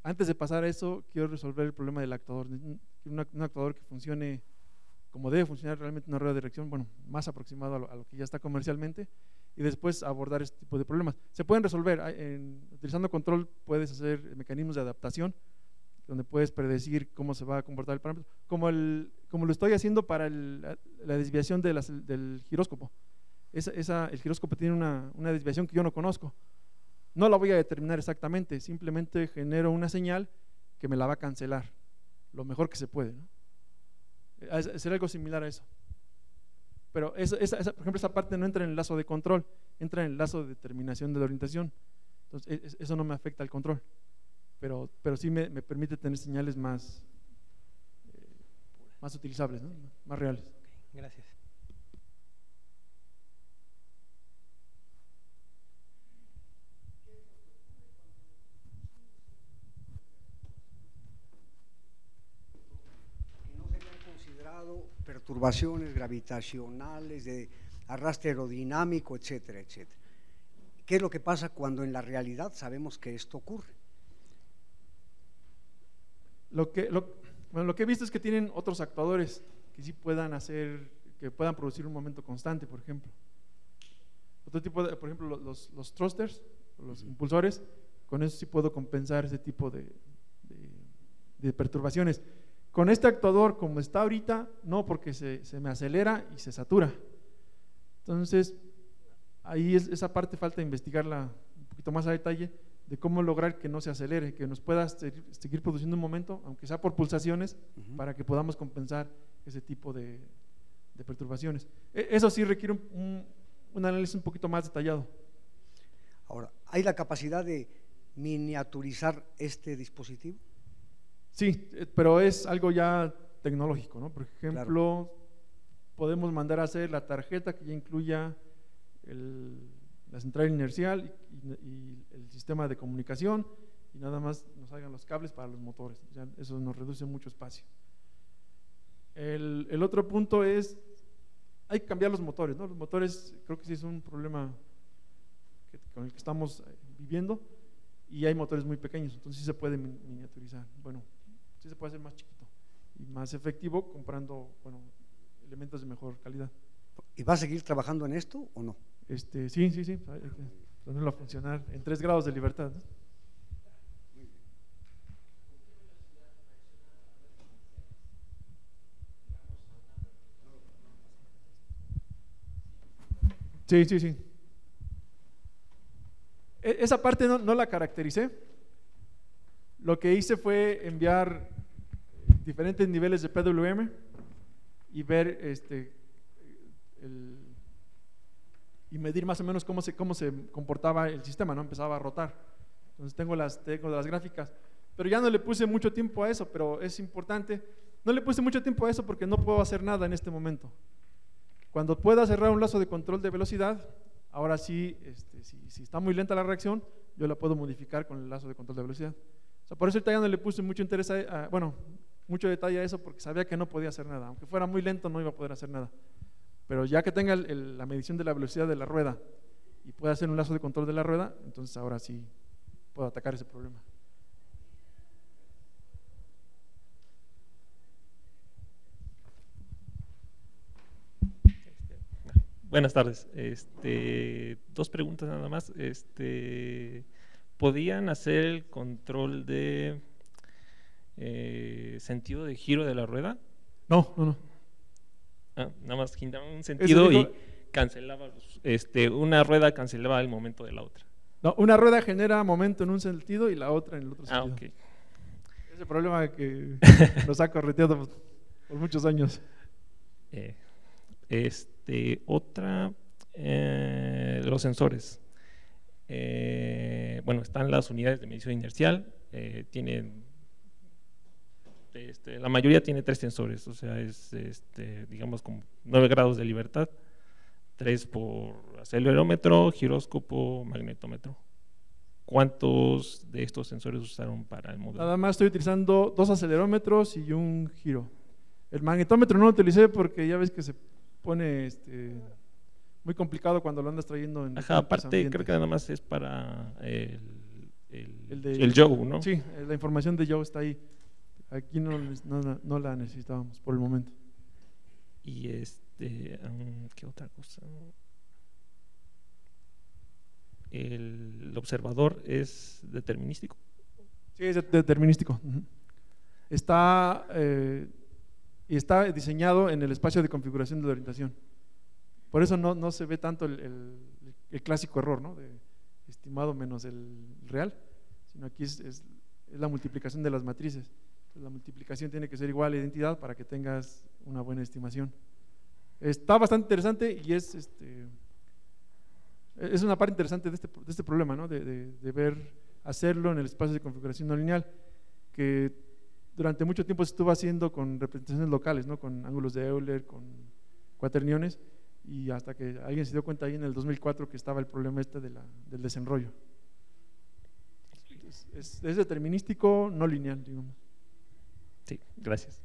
antes de pasar a eso quiero resolver el problema del actuador. Un actuador que funcione como debe funcionar realmente una rueda de dirección, bueno, más aproximado a lo que ya está comercialmente, y después abordar este tipo de problemas. Se pueden resolver, utilizando control puedes hacer mecanismos de adaptación donde puedes predecir cómo se va a comportar el parámetro, como lo estoy haciendo para la desviación del giróscopo. El giróscopo tiene una desviación que yo no conozco, no la voy a determinar exactamente, simplemente genero una señal que me la va a cancelar lo mejor que se puede, ¿no? Será algo similar a eso, pero por ejemplo esa parte no entra en el lazo de control, entra en el lazo de determinación de la orientación, entonces eso no me afecta al control, pero sí me permite tener señales más utilizables, ¿no? Más reales. Okay, gracias. Perturbaciones gravitacionales, de arrastre aerodinámico, etcétera, etcétera. ¿Qué es lo que pasa cuando en la realidad sabemos que esto ocurre? Lo que he visto es que tienen otros actuadores que sí puedan producir un momento constante, por ejemplo. Otro tipo de, por ejemplo, los thrusters, los impulsores, con eso sí puedo compensar ese tipo de perturbaciones. Con este actuador, como está ahorita, no, porque se me acelera y se satura. Entonces, ahí esa parte falta investigarla un poquito más a detalle, de cómo lograr que no se acelere, que nos pueda seguir produciendo un momento, aunque sea por pulsaciones, para que podamos compensar ese tipo de perturbaciones. Eso sí requiere un análisis un poquito más detallado. Ahora, ¿hay la capacidad de miniaturizar este dispositivo? Sí, pero es algo ya tecnológico, ¿no? Por ejemplo, Claro. podemos mandar a hacer la tarjeta que ya incluya la central inercial y el sistema de comunicación, y nada más nos hagan los cables para los motores. Ya eso nos reduce mucho espacio. El otro punto es, hay que cambiar los motores, ¿no? Los motores creo que sí es un problema con el que estamos viviendo, y hay motores muy pequeños, entonces sí se puede miniaturizar. Bueno, sí se puede hacer más chiquito y más efectivo comprando, bueno, elementos de mejor calidad. ¿Y va a seguir trabajando en esto o no? Sí, hay que ponerlo a funcionar en 3 grados de libertad, ¿no? Sí. Esa parte no la caractericé. Lo que hice fue enviar diferentes niveles de PWM y ver y medir más o menos cómo se comportaba el sistema, ¿no? Empezaba a rotar. Entonces tengo las gráficas, pero ya no le puse mucho tiempo a eso, pero es importante. No le puse mucho tiempo a eso porque no puedo hacer nada en este momento. Cuando pueda cerrar un lazo de control de velocidad, ahora sí, si está muy lenta la reacción, yo la puedo modificar con el lazo de control de velocidad. O sea, por eso ahorita ya no le puse mucho interés mucho detalle a eso, porque sabía que no podía hacer nada. Aunque fuera muy lento, no iba a poder hacer nada. Pero ya que tenga la medición de la velocidad de la rueda y pueda hacer un lazo de control de la rueda, entonces ahora sí puedo atacar ese problema. Buenas tardes. 2 preguntas nada más. ¿Podían hacer el control de sentido de giro de la rueda? No. Nada más giraba un sentido dijo, y cancelaba, una rueda cancelaba el momento de la otra. No, una rueda genera momento en un sentido y la otra en el otro sentido. Ok. Ese problema que nos ha correteado por muchos años. Otra, los sensores. Bueno, están las unidades de medición inercial, tienen, la mayoría tiene 3 sensores, o sea, es digamos como 9 grados de libertad, 3 por acelerómetro, giróscopo, magnetómetro. ¿Cuántos de estos sensores usaron para el modelo? Nada más estoy utilizando 2 acelerómetros y un giro. El magnetómetro no lo utilicé porque ya ves que se pone muy complicado cuando lo andas trayendo en aparte ambientes. creo que nada más es para el de Joe, ¿no? Sí, la información de Joe está ahí. Aquí no la necesitábamos por el momento. Y ¿qué otra cosa? ¿El observador es determinístico? Sí, es determinístico. Está diseñado en el espacio de configuración de la orientación. Por eso no se ve tanto el clásico error, ¿no? De estimado menos el real, sino aquí es la multiplicación de las matrices. Entonces, la multiplicación tiene que ser igual a la identidad para que tengas una buena estimación. Está bastante interesante y es una parte interesante de este problema, ¿no? de hacerlo en el espacio de configuración no lineal, que durante mucho tiempo se estuvo haciendo con representaciones locales, ¿no? Con ángulos de Euler, con cuaterniones, y hasta que alguien se dio cuenta ahí en el 2004 que estaba el problema del desenrollo. Es determinístico, no lineal, digamos. Sí, gracias.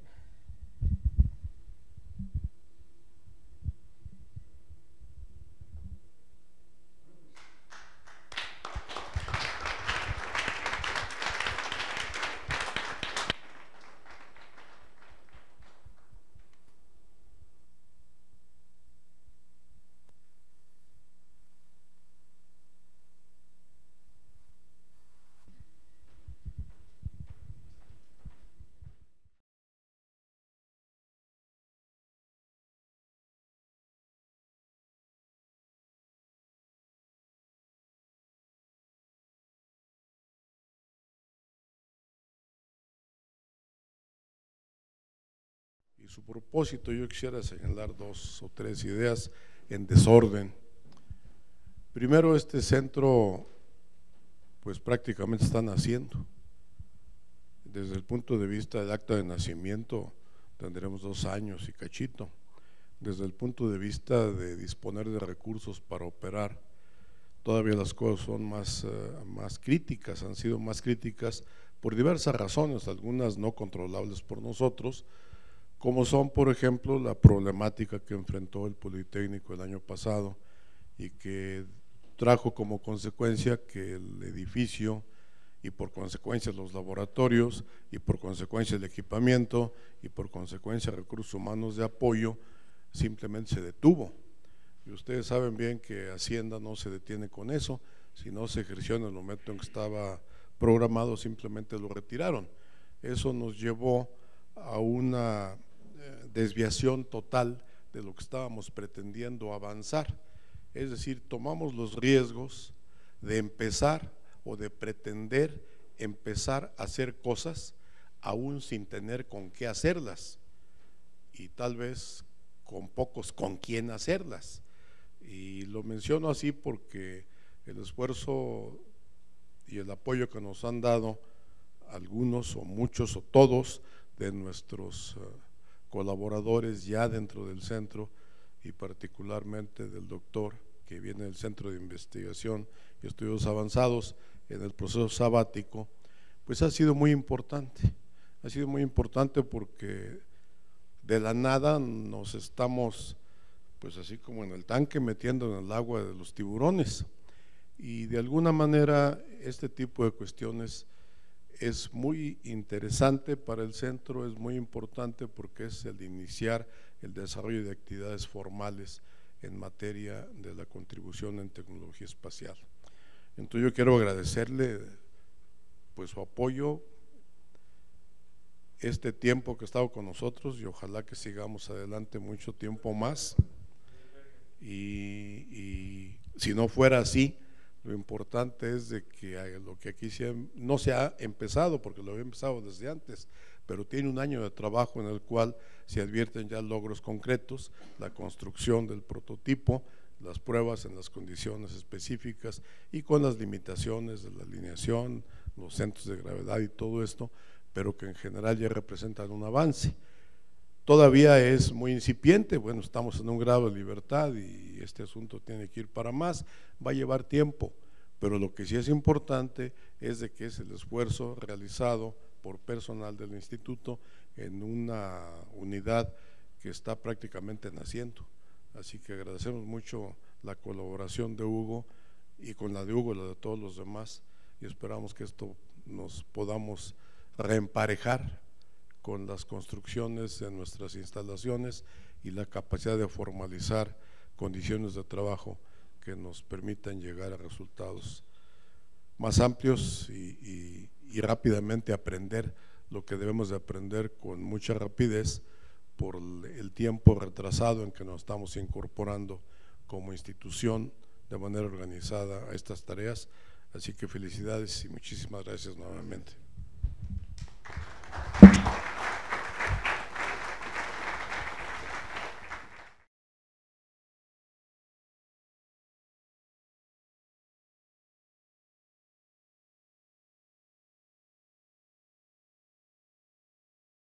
y su propósito. Yo quisiera señalar 2 o 3 ideas en desorden. Primero, este centro pues prácticamente está naciendo. Desde el punto de vista del acta de nacimiento tendremos 2 años y cachito. Desde el punto de vista de disponer de recursos para operar, todavía las cosas son más críticas, han sido más críticas por diversas razones, algunas no controlables por nosotros, como son, por ejemplo, la problemática que enfrentó el Politécnico el año pasado y que trajo como consecuencia que el edificio y por consecuencia los laboratorios y por consecuencia el equipamiento y por consecuencia recursos humanos de apoyo simplemente se detuvo. Y ustedes saben bien que Hacienda no se detiene con eso, si no se ejerció en el momento en que estaba programado, simplemente lo retiraron. Eso nos llevó a una desviación total de lo que estábamos pretendiendo avanzar. Es decir, tomamos los riesgos de empezar o de pretender empezar a hacer cosas aún sin tener con qué hacerlas y tal vez con pocos con quién hacerlas. Y lo menciono así porque el esfuerzo y el apoyo que nos han dado algunos o muchos o todos de nuestros colaboradores ya dentro del centro y particularmente del doctor que viene del Centro de Investigación y Estudios Avanzados en el proceso sabático, pues ha sido muy importante porque de la nada nos estamos pues así como en el tanque metiendo en el agua de los tiburones y de alguna manera este tipo de cuestiones es muy interesante para el centro, es muy importante porque es el iniciar el desarrollo de actividades formales en materia de la contribución en tecnología espacial. Entonces yo quiero agradecerle pues su apoyo, este tiempo que ha estado con nosotros y ojalá que sigamos adelante mucho tiempo más y si no fuera así, lo importante es de que lo que aquí no se ha empezado, porque lo había empezado desde antes, pero tiene un año de trabajo en el cual se advierten ya logros concretos, la construcción del prototipo, las pruebas en las condiciones específicas y con las limitaciones de la alineación, los centros de gravedad y todo esto, pero que en general ya representan un avance. Todavía es muy incipiente, bueno, estamos en un grado de libertad y este asunto tiene que ir para más, va a llevar tiempo, pero lo que sí es importante es de que es el esfuerzo realizado por personal del instituto en una unidad que está prácticamente naciendo, así que agradecemos mucho la colaboración de Hugo y con la de Hugo la de todos los demás y esperamos que esto nos podamos reemparejar con las construcciones de nuestras instalaciones y la capacidad de formalizar condiciones de trabajo que nos permitan llegar a resultados más amplios y rápidamente aprender lo que debemos de aprender con mucha rapidez por el tiempo retrasado en que nos estamos incorporando como institución de manera organizada a estas tareas. Así que felicidades y muchísimas gracias nuevamente.